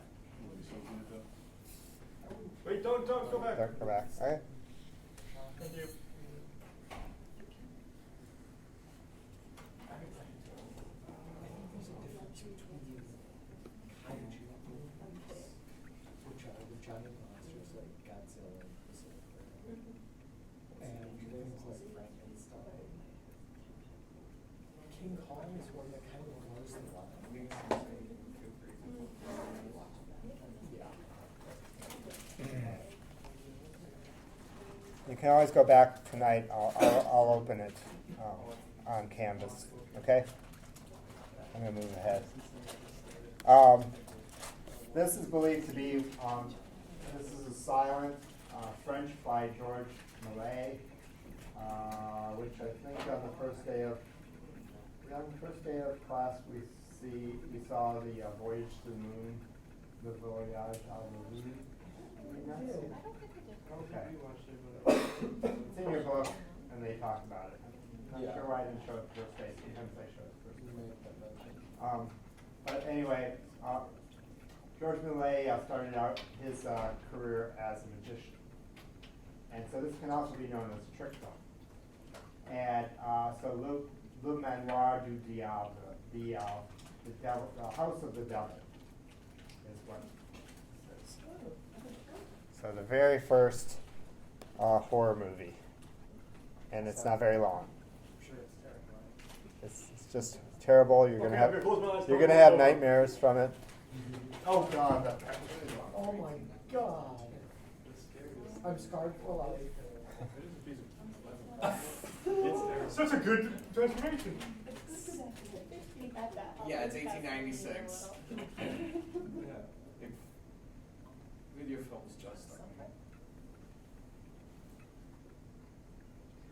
Wait, don't go back. Don't go back. All right. Thank you. Which are the giant monsters like Godzilla and Pacific Rim. And things like Frankenstein. King Kong is one that kind of blows the line. Yeah. You can always go back tonight. I'll open it on Canvas. Okay. I'm gonna move ahead. This is believed to be this is a silent French by George Millet, which I think on the first day of class we saw the Voyage to the Moon, the Voyage à la Lune. Okay. It's in your book, and they talk about it. I'm not sure why I didn't show it first day. Sometimes I show it first day. But anyway, George Millet started out his career as a magician. And so this can also be known as a trick film. And so Le Manoir du Diable, the devil, the House of the Devil, is what it is. So the very first horror movie. And it's not very long. I'm sure it's terrifying. It's just terrible. You're Okay, gonna I'm gonna close my eyes. you're gonna have nightmares from it. Oh God, that. Oh my god. I'm scarred for life. It's such a good transformation. Yeah, it's 1896. Video films just like.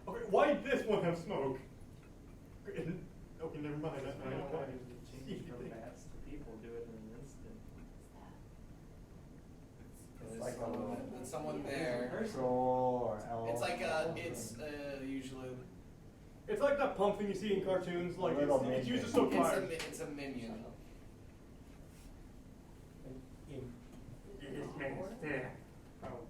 Okay, why did this one have smoke? Okay, never mind. That's not okay. People do it in an instant. There's someone there. Control or L. It's like it's usually. It's like that pump thing you see in cartoons. Like Little it's used to minion. stoke fire. It's a minion. Probably.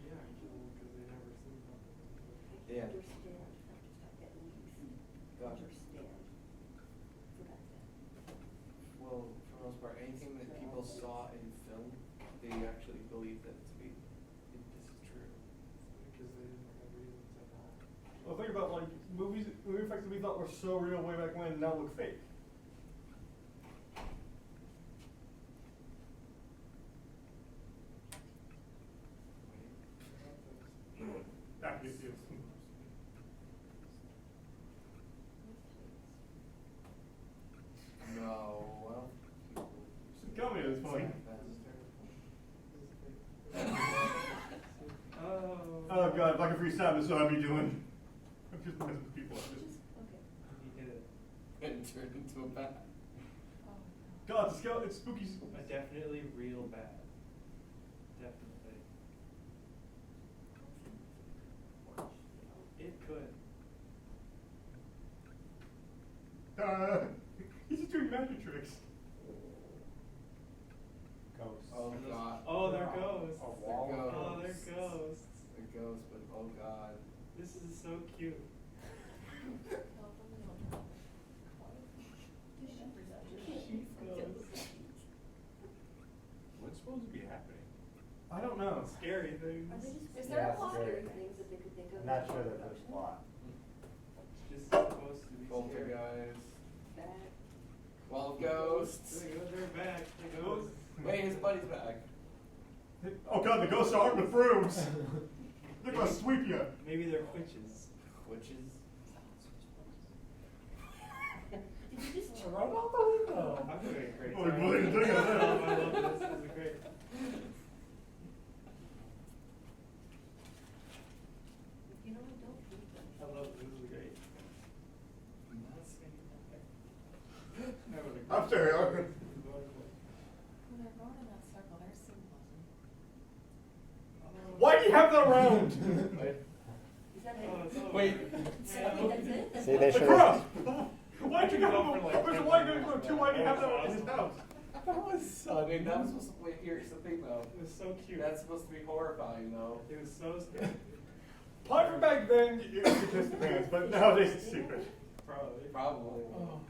Yeah, because they never seen something. Yeah. Well, for the most part, anything that people saw in film, they actually believe that this is true. Because they didn't have reasons at all. Well, think about like movie effects that we thought were so real way back when now look fake. That is it. No, well. Tell me it's funny. Oh God, if I could freestyle this, what I'd be doing. I'm just messing with people. He hit it. And turned into a bat. God, it's spooky. A definitely real bat. Definitely. It could. He's just doing magic tricks. Ghosts. Oh God. Oh, there goes. A wall of Oh, there ghosts. goes. It goes, but oh God. This is so cute. What's supposed to be happening? I don't know. Scary things. Is Yeah, there a it's plot? very- Things that they could think of? I'm not sure that there's a lot. This is supposed to be scary. Poltergeist. That. Well, ghosts. There they go, they're back. The ghosts. Wait, his buddy's back. Oh God, the ghosts are armed with brooms. They're gonna sweep you. Maybe they're witches. Witches. Did you just Right out the window. I'm having a great Oh, time. what are you doing over there? I love this. This is great. You know, I don't think that. I love this. This is great. I'm sorry. around. Is that it? Wait. That's it? See, they The should cross. have. Why'd you go? Why did you go to? Why do you have that in his house? That was sudden. That was supposed to, wait, here's the thing though. It was so cute. That's supposed to be horrifying though. It was so scary. Probably for back then, you could kiss the pants, but nowadays it's stupid. Probably. Probably. Oh,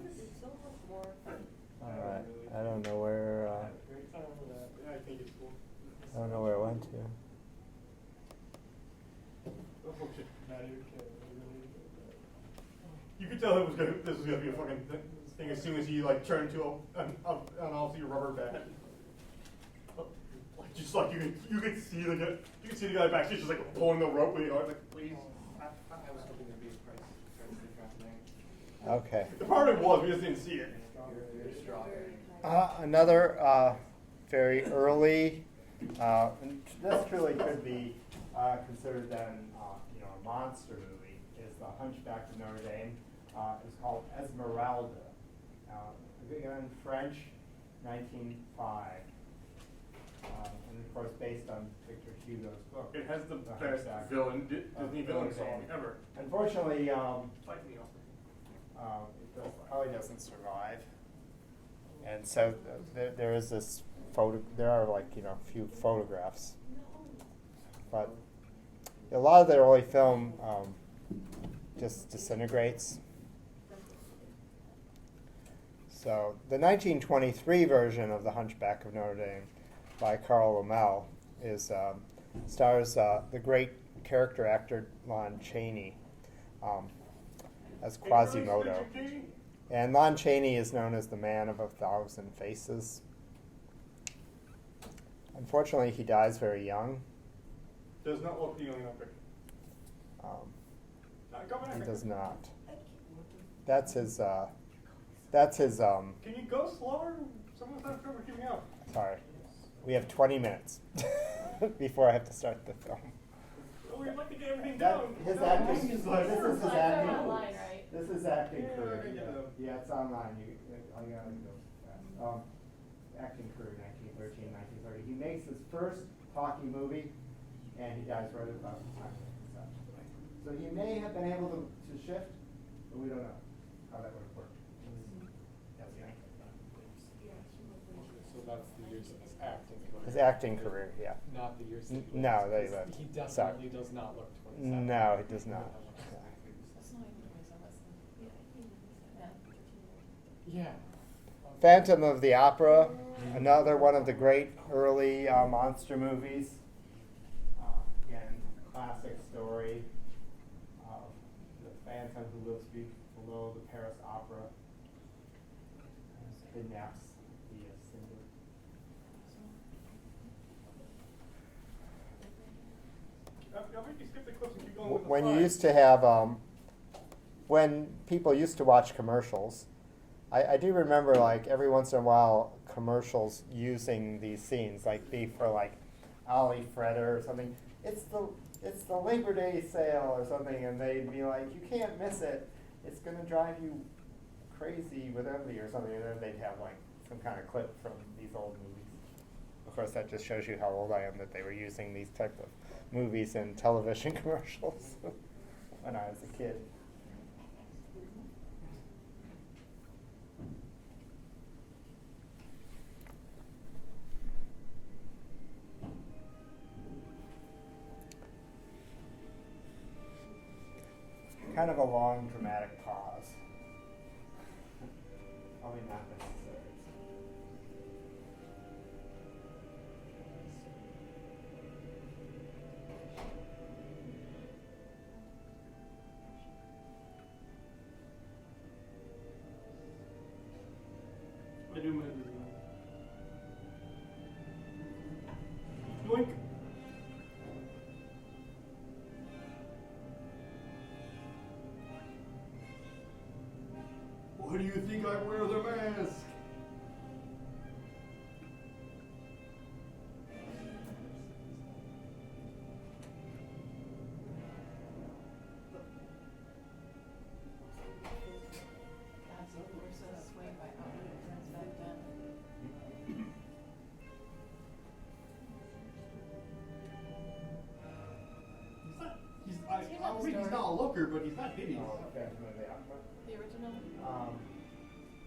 It's so much more fun. All right. I don't know where. Great time for that. Yeah, I think it's cool. I don't know where it went to. Oh, shit. Not even kidding. I really did that. You could tell this was gonna be a fucking thing as soon as he like turned to an obviously a rubber bat. Like just like you could see the guy backstage just like pulling the rope, you know, like please. I was hoping there'd be a price sticker happening. Okay. The part of it was we just didn't see it. You're strawberry. Another very early. And this truly could be considered then, a monster movie. Is The Hunchback of Notre Dame. It's called Esmeralda. Again, French, 1905. And of course, based on Victor Hugo's book. It has the The best Hunchback Disney of villain Notre song Dame. ever. Unfortunately, Fight me off. probably doesn't survive. And so there is this photo. There are few photographs, but a lot of the early film just disintegrates. So the 1923 version of The Hunchback of Notre Dame by Carl Laemmle stars the great character actor Lon Chaney as Quasimodo. And Lon Chaney is known as the man of 1,000 faces. Unfortunately, he dies very young. Does not look young enough. He does not. That's his. Can you go slower? Someone's not sure we're keeping up. Sorry, we have 20 minutes before I have to start the film. Well, we'd like to get everything That, down. his No, acting. this is This like- is his Slides are acting. online, right? This is acting Yeah, career. I get them. Yeah, it's online. I gotta go fast. Acting career, 1913, 1930. He makes his first talkie movie, and he dies right about the time of conception. So he may have been able to shift, but we don't know how that would have worked. That's the answer. So that's the use of his acting career. His acting career, yeah. Not the use N- of no, they he lived. definitely Sorry. does not look 27. No, he does not. That's not even 27, that's yeah. Yeah. Phantom of the Opera, another one of the great early monster movies. Again, classic story of the phantom who lives below the Paris Opera, kidnaps the singer. I think you skip the clips and keep going with the When you slides. used to have, when people used to watch commercials, I do remember like every once in a while commercials using these scenes, like be for like Ollie Freder or something. It's the Labor Day sale or something, and they'd be like, you can't miss it. It's gonna drive you crazy with envy or something, and then they'd have like some kind of clip from these old movies. Of course, that just shows you how old I am that they were using these type of movies in television commercials when I was a kid. Kind of a long, dramatic pause. Probably not necessary. I do my Yoink. Why do you think I wear the mask? Absolutely, we're so swayed by how we were dressed back then. Joker, but he's not hideous. Oh, Phantom of the Opera. The original?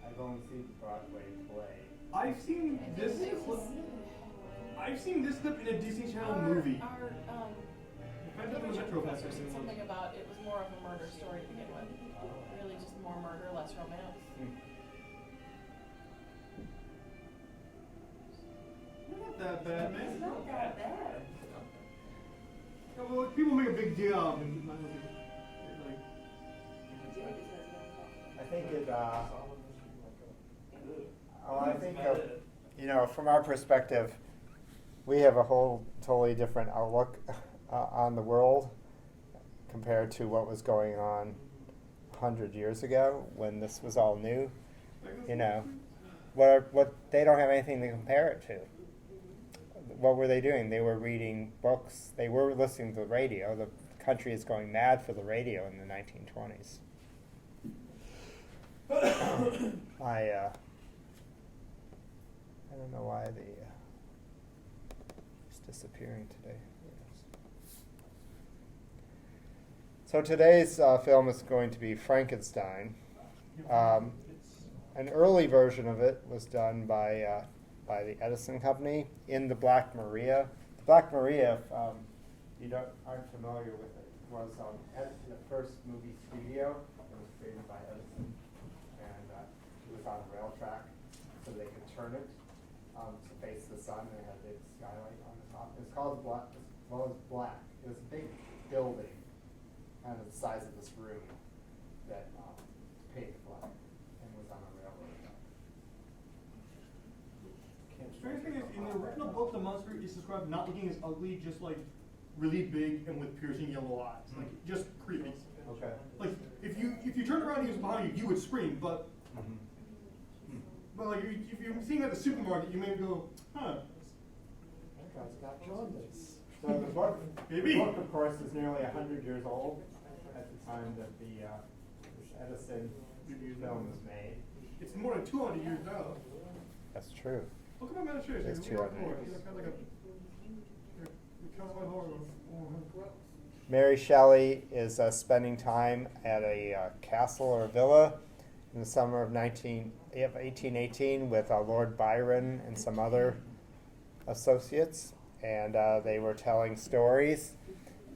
I've only seen the Broadway play. I've seen this clip. I've seen this clip in a Disney Channel movie. Our Phantom of the literature Metro professor Festival said was- something about it was more of a murder story to begin with. Really just more murder, less romance. Not that bad, man. It's not that bad. Yeah, well, people make a big deal out of it. Like, I think it, I think, you know, from our perspective, we have a whole totally different outlook on the world compared to what was going on 100 years ago when this was all new. You know, what they don't have anything to compare it to. What were they doing? They were reading books. They were listening to the radio. The country is going mad for the radio in the 1920s. I don't know why it's disappearing today. So today's film is going to be Frankenstein. An early version of it was done by the Edison Company in the Black Maria. The Black Maria, if you aren't familiar with it, was the first movie studio. It was created by Edison, and it was on a rail track, so they could turn it to face the sun, and it had a big skylight on the top. It's called Black. Well, it's black. It was a big building, kind of the size of this room, that painted black and was on a railroad track. strange thing is, in the original book, the monster is described not looking as ugly, just like really big and with piercing yellow eyes, like just creepy. Okay. Like if you turned around and he was behind you, you would scream, but like if you're seeing at the supermarket, you may go, huh. That guy's got jaundice. So the book, Maybe. the book, of course, is nearly 100 years old at the time that this Edison film was made. It's more than 200 years now. That's true. Look at my Massachusetts. It's 200 years. It's kind of like a cowboy horror. Mary Shelley is spending time at a castle or villa in the summer of 1818 with Lord Byron and some other associates, and they were telling stories,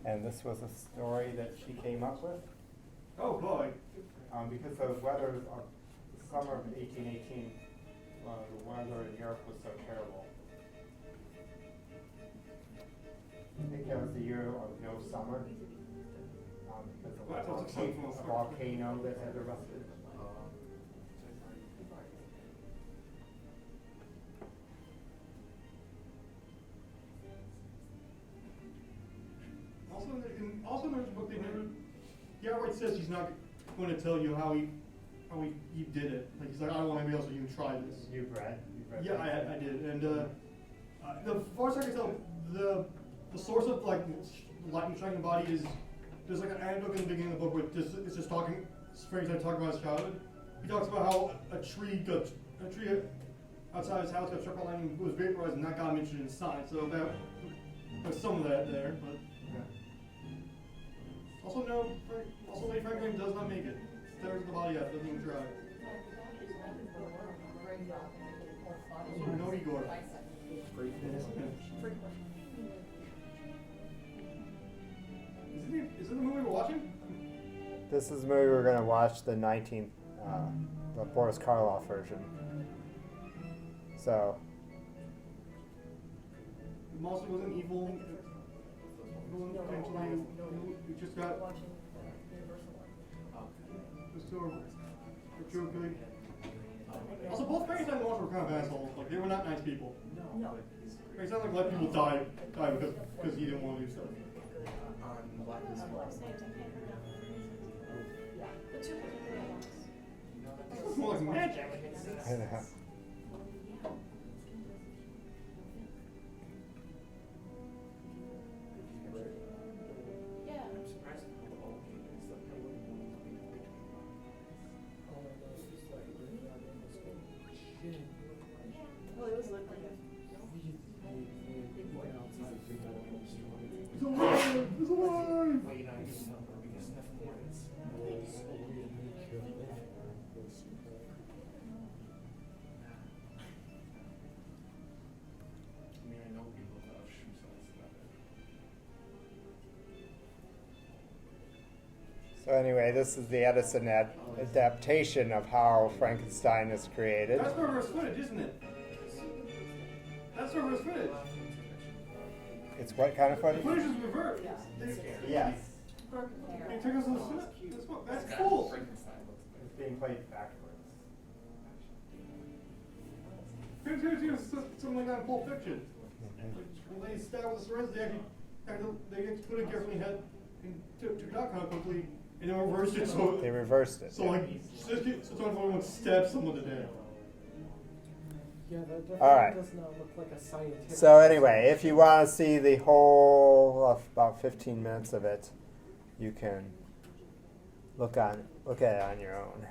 and this was a story that she came up with. Oh boy. Because the weather of the summer of 1818, the weather in Europe was so terrible. I think that was the year of no summer, because of a volcano that had erupted. Also, there's a book they never. He outright says he's not going to tell you how he did it. Like he's like, I don't want anybody else to even try this. You've read? Yeah, I did, and the far as I can tell, the source of like lightning striking the body is there's like an anecdote in the beginning of the book where it's just talking. Frankenstein talking about his childhood. He talks about how a tree outside his house got struck by lightning, was vaporized, and that got mentioned in science. So there's some of that there, but. Also, no. Also, Lady Franklin does not make it. Tears the body up. Doesn't even try. Also, no Igor. Is it the movie we're watching? This is the movie we're going to watch, the 19th, the Boris Karloff version. So. The monster wasn't evil. Eventually, it just got. Just too good. Also, both Frankenstein and Monster were kind of assholes. Like, they were not nice people. No. Frankenstein like let people die because he didn't want to do stuff. The two particular ones. This was more like magic. I know. Yeah. Well, it was lucrative. He's alive! He's alive! So anyway, this is the Edison adaptation of how Frankenstein is created. That's reverse footage, isn't it? That's reverse footage. It's what kind of The footage? footage is reversed. Yes. They took us to the cinema. That's cool. It's being played backwards. Here's something like that in Pulp Fiction. When they stab with the syringe, they get put it carefully head and took it out kind of quickly, and then reversed it so. They reversed it. So like, so 21 would stab someone to death. Yeah, that definitely All right. does not look like a scientific. So anyway, if you want to see the whole of about 15 minutes of it, you can look at it on your own.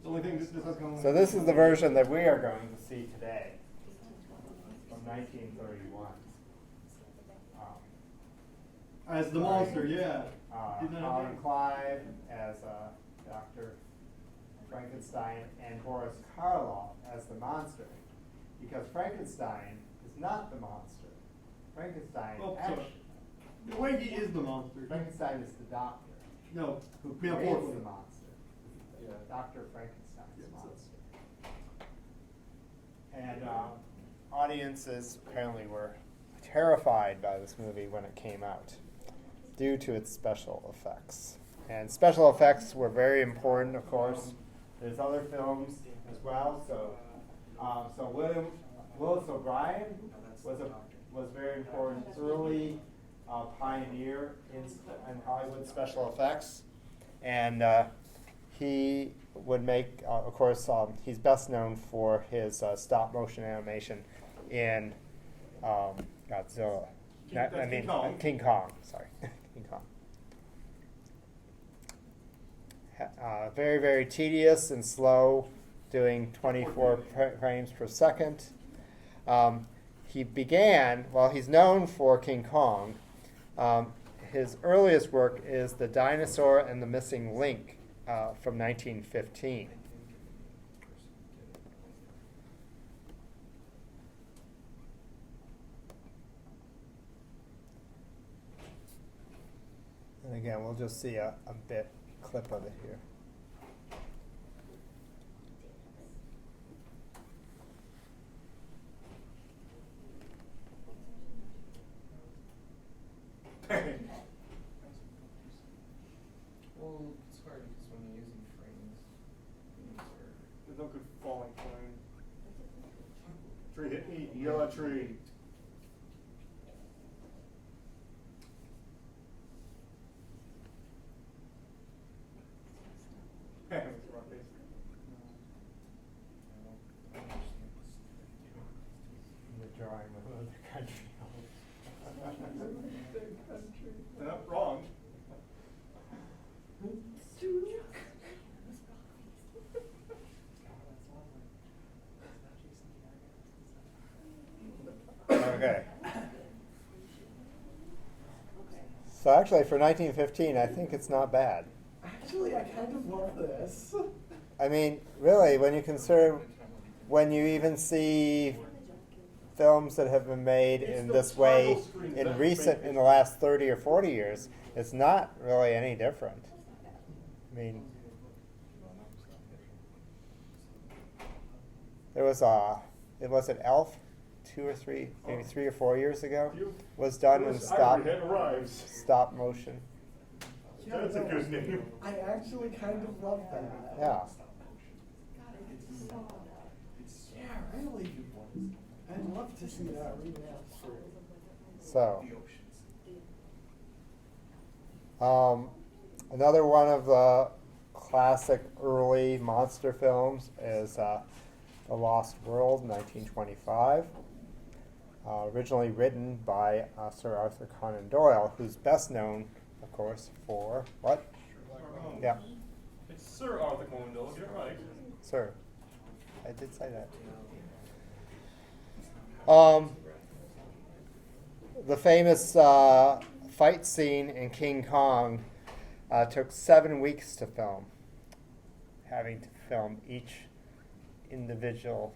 The only thing this has going on. So this is the version that we are going to see today, from 1931. As the monster, yeah. Colin Clive as Dr. Frankenstein and Boris Karloff as the monster, because Frankenstein is not the monster. Frankenstein Well, so, actually, the way he is the monster. Frankenstein is the doctor No, who yeah, creates Portland. the monster. Dr. Frankenstein's monster. And audiences apparently were terrified by this movie when it came out, due to its special effects. And special effects were very important, of course. There's other films as well. So Willis O'Brien was very important, early pioneer in Hollywood special effects, and he would make, of course, he's best known for his stop motion animation in Godzilla. King Kong. King Kong. Sorry, King Kong. Very, very tedious and slow, doing 24 frames per second. He began, he's known for King Kong. His earliest work is The Dinosaur and the Missing Link from 1915. And again, we'll just see a clip of it here. Well, it's hard because when you're using frames, There's no good falling plane. Tree hit me, yell at tree. You're drawing with another country. They're not wrong. Okay. So actually, for 1915, I think it's not bad. Actually, I kind of love this. I mean, really, when you consider, when you even see films that have been made in this way in the last 30 or 40 years, it's not really any different. I mean, there was was it Elf, 2 or 3, maybe 3 or 4 years ago, was done in stop motion. Yeah, That's a good name. I actually kind of love that. Yeah. Yeah, really. I'd love to see that remastered. So, another one of the classic early monster films is The Lost World, 1925. Originally written by Sir Arthur Conan Doyle, who's best known, of course, for what? Yeah, It's Sir Arthur Conan Doyle, get it right. sir. I did say that. The famous fight scene in King Kong took 7 weeks to film, having to film each individual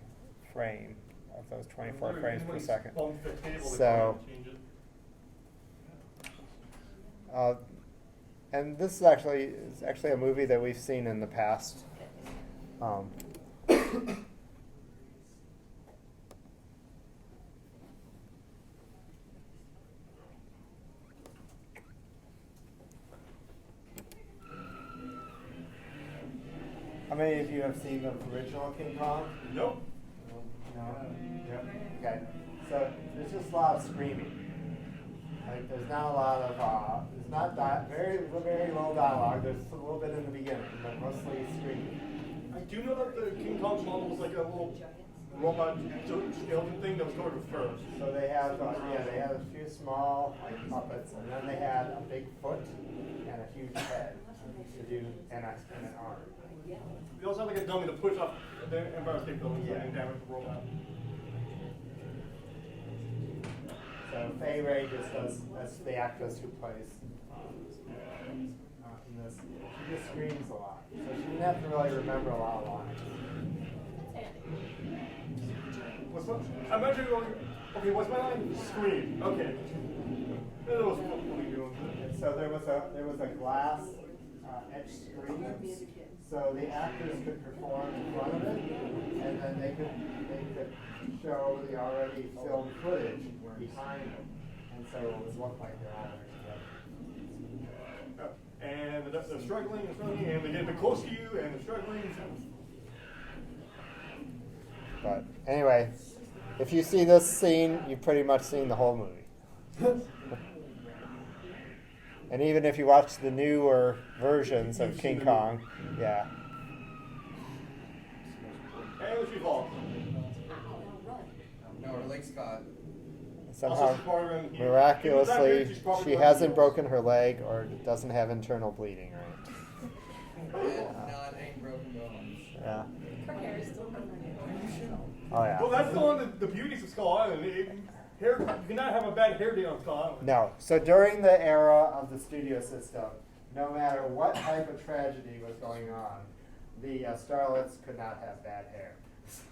frame of those 24 frames per second. So, And this is actually a movie that we've seen in the past. How many of you have seen the original King Kong? Nope. No? Yep. Okay. So there's just a lot of screaming. Like there's not a lot of, there's not very low dialogue. There's a little bit in the beginning, but mostly screaming. I do know that the King Kong model was like a little robot skeleton thing that was covered with fur. So they have, they had a few small like puppets, and then they had a big foot and a huge head to do, and an arm. They also have like a dummy to push up the Empire State Building and damage the robot. So Fay Ray that's the actress who plays in this. She just screams a lot, so she didn't have to really remember a lot of lines. What's what? I'm actually going. Okay, what's my line? Scream. Okay. That was what we doing. And so there was a glass etched screen, so the actors could perform in front of it, and then they could show the already filmed footage behind them, and so it would look like they're all there together. And they're struggling and struggling, and they get a bit close to you, and they're struggling. But anyway, if you see this scene, you've pretty much seen the whole movie. And even if you watch the newer versions of King Kong, yeah. And she falls. No, her leg's caught. Somehow, miraculously, she hasn't broken her leg or doesn't have internal bleeding, right? And not any broken bones. Yeah. Her hair is still covered. Oh, yeah. Well, that's still one of the beauties of Skull Island. You cannot have a bad hair day on Skull Island. No. So during the era of the studio system, no matter what type of tragedy was going on, the starlets could not have bad hair.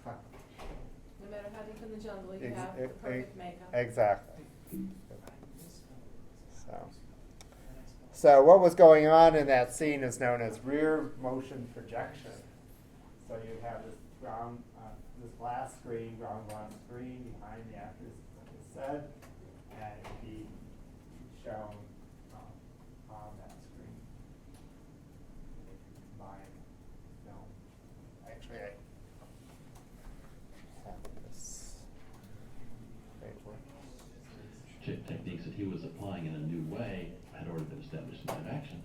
No matter how deep in the jungle, you have the perfect makeup. Exactly. So what was going on in that scene is known as rear motion projection. So you'd have this this glass screen, ground glass screen behind the actors, like I said, and it'd be shown on that screen. Combined film. Actually, I have this paper. Techniques that he was applying in a new way had already been established in live action.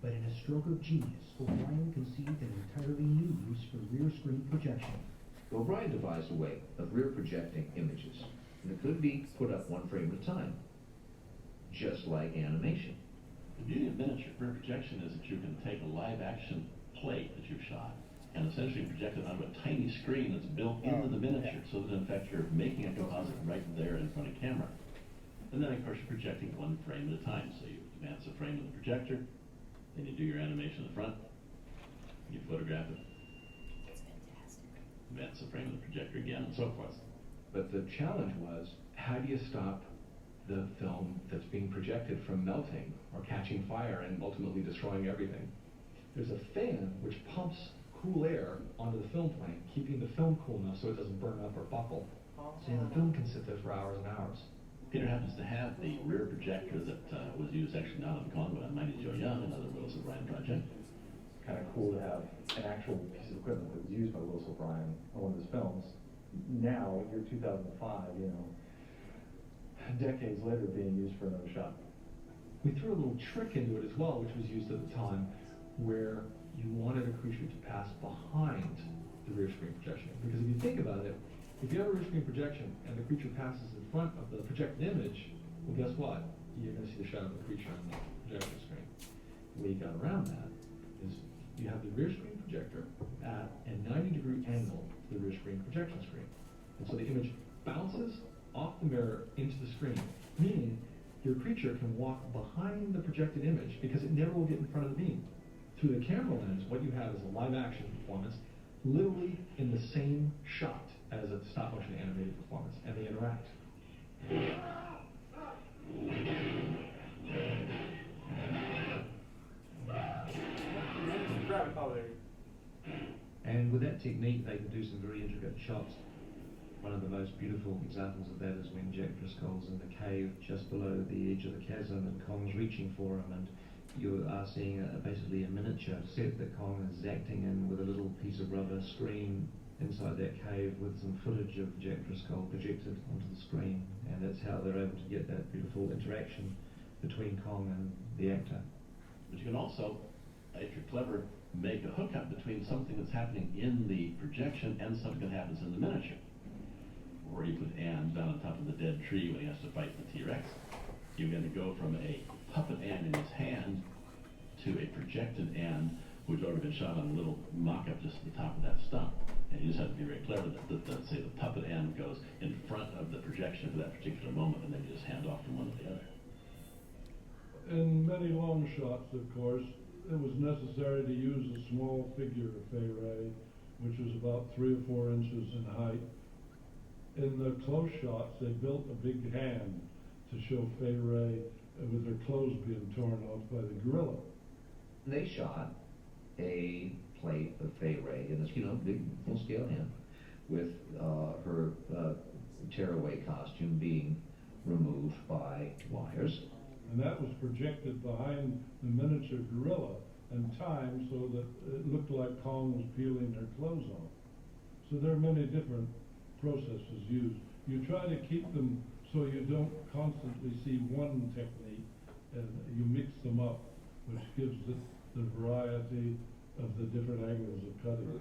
But in a stroke of genius, O'Brien conceived an entirely new use for rear screen projection. O'Brien devised a way of rear projecting images that could be put up one frame at a time, just like animation. The beauty of miniature rear projection is that you can take a live action plate that you've shot and essentially project it onto a tiny screen that's built into the miniature, so that in effect you're making a composite right there in front of camera. And then of course you're projecting one frame at a time, so you advance a frame of the projector, then you do your animation in the front, you photograph it, advance the frame of the projector again, and so forth. But the challenge was, how do you stop the film that's being projected from melting or catching fire and ultimately destroying everything? There's a fan which pumps cool air onto the film plane, keeping the film cool enough so it doesn't burn up or buckle. So the film can sit there for hours and hours. Peter happens to have the rear projector that was used actually not on the Kong, but on Mighty Joe Young, another Willis O'Brien project. Kind of cool to have an actual piece of equipment that was used by Willis O'Brien on one of his films. Now, year 2005, decades later, being used for another shot. We threw a little trick into it as well, which was used at the time, where you wanted a creature to pass behind the rear screen projection. Because if you think about it, if you have a rear screen projection and the creature passes in front of the projected image, well, guess what? You're going to see the shadow of the creature on the projection screen. The way you got around that is you have the rear screen projector at a 90-degree angle to the rear screen projection screen. And so the image bounces off the mirror into the screen, meaning your creature can walk behind the projected image because it never will get in front of the beam. Through the camera lens, what you have is a live action performance, literally in the same shot as a stop motion animated performance, and they interact. that technique, they can do some very intricate shots. One of the most beautiful examples of that is when Jack Driscoll's in the cave just below the edge of the chasm and Kong's reaching for him, and you are seeing basically a miniature set that Kong is acting in with a little piece of rubber screen inside that cave with some footage of Jack Driscoll projected onto the screen, and that's how they're able to get that beautiful interaction between Kong and the actor. But you can also, if you're clever, make a hookup between something that's happening in the projection and something that happens in the miniature. Or you put Ann down on top of the dead tree when he has to fight the T-Rex. You're going to go from a puppet Ann in his hand to a projected Ann who's already been shot on a little mock-up just at the top of that stump. And you just have to be very clever that say the puppet Ann goes in front of the projection for that particular moment, and then you just hand off from one to the other. In many long shots, of course, it was necessary to use a small figure of Fay Wray, which was about 3 or 4 inches in height. In the close shots, they built a big hand to show Fay Wray with her clothes being torn off by the gorilla. They shot a plate of Fay Wray in this, big full-scale hand with her tearaway costume being removed by wires. And that was projected behind the miniature gorilla and timed so that it looked like Kong was peeling her clothes off. So there are many different processes used. You try to keep them so you don't constantly see one technique, and you mix them up, which gives it the variety of the different angles of cutting.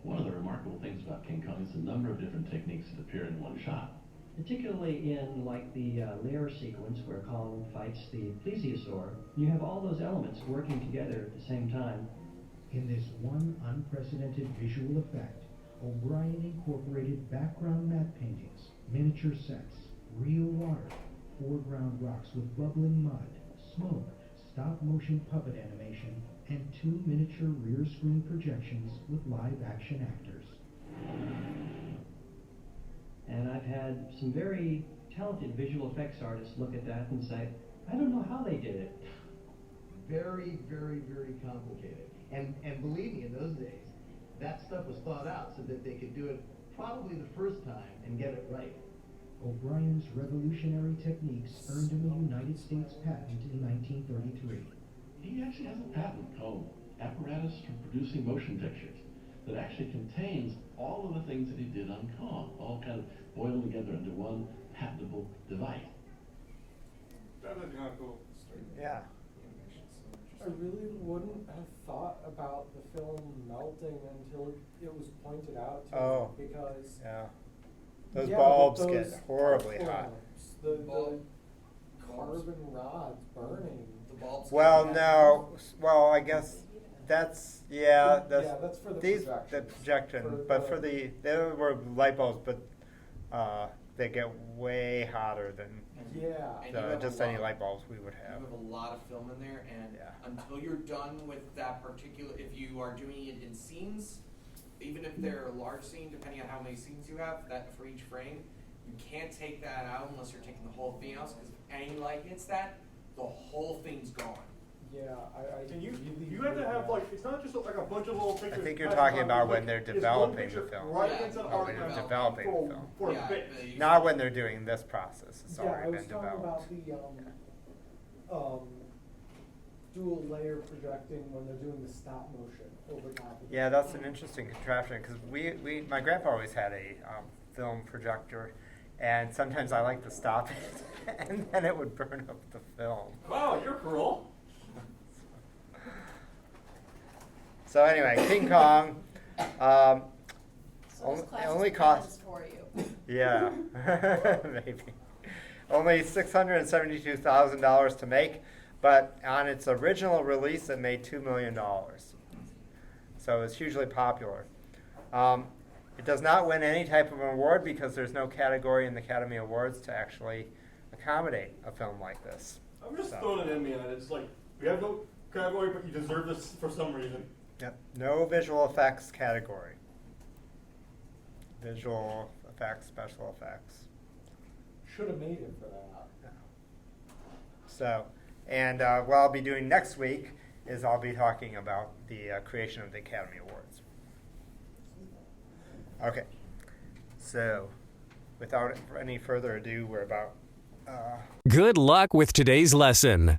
One of the remarkable things about King Kong is the number of different techniques that appear in one shot. Particularly in like the lair sequence where Kong fights the plesiosaur, you have all those elements working together at the same time. In this one unprecedented visual effect, O'Brien incorporated background matte paintings, miniature sets, real water, foreground rocks with bubbling mud, smoke, stop-motion puppet animation, and 2 miniature rear screen projections with live-action actors. And I've had some very talented visual effects artists look at that and say, I don't know how they did it. Very, very, very complicated. And believe me, in those days, that stuff was thought out so that they could do it probably the first time and get it right. O'Brien's revolutionary techniques earned him a United States patent in 1933. He actually has a patent called Apparatus for Producing Motion Pictures that actually contains all of the things that he did on Kong, all kind of boiled together into one patentable device. That is kind of cool. Yeah. I really wouldn't have thought about the film melting until it was pointed out to me, because those yeah, bulbs those get horribly hot. The carbon rods burning. The bulbs. Well, I guess that's that's for the the projection, but for the there were light bulbs, but they get way hotter than just any light bulbs we would have. You have a lot of film in there, and until you're done with that particular, if you are doing it in scenes, even if they're a large scene, depending on how many scenes you have, that for each frame, you can't take that out unless you're taking the whole thing out, because if any light hits that, the whole thing's gone. Yeah, And you have to have, like, it's not just like a bunch of little pictures. I think you're talking about when they're developing the film. Right against an art When they're now developing the film. for a bit. Not when they're doing this process. It's I already was been talking developed. about the dual layer projecting when they're doing the stop motion over top of Yeah, that's an interesting contraption because my grandpa always had a film projector, and sometimes I like to stop it, and then it would burn up the film. Wow, you're cruel. So anyway, King Kong. So only cost for you. Yeah, maybe. Only $672,000 to make, but on its original release, it made $2 million. So it's hugely popular. It does not win any type of award because there's no category in the Academy Awards to actually accommodate a film like this. I'm just throwing it in, man. It's like, we have no category, but you deserve this for some reason. Yep, no visual effects category. Visual effects, special effects. Should have made it for that. Yeah. So, and what I'll be doing next week is I'll be talking about the creation of the Academy Awards. Okay, so without any further ado, we're about Good luck with today's lesson.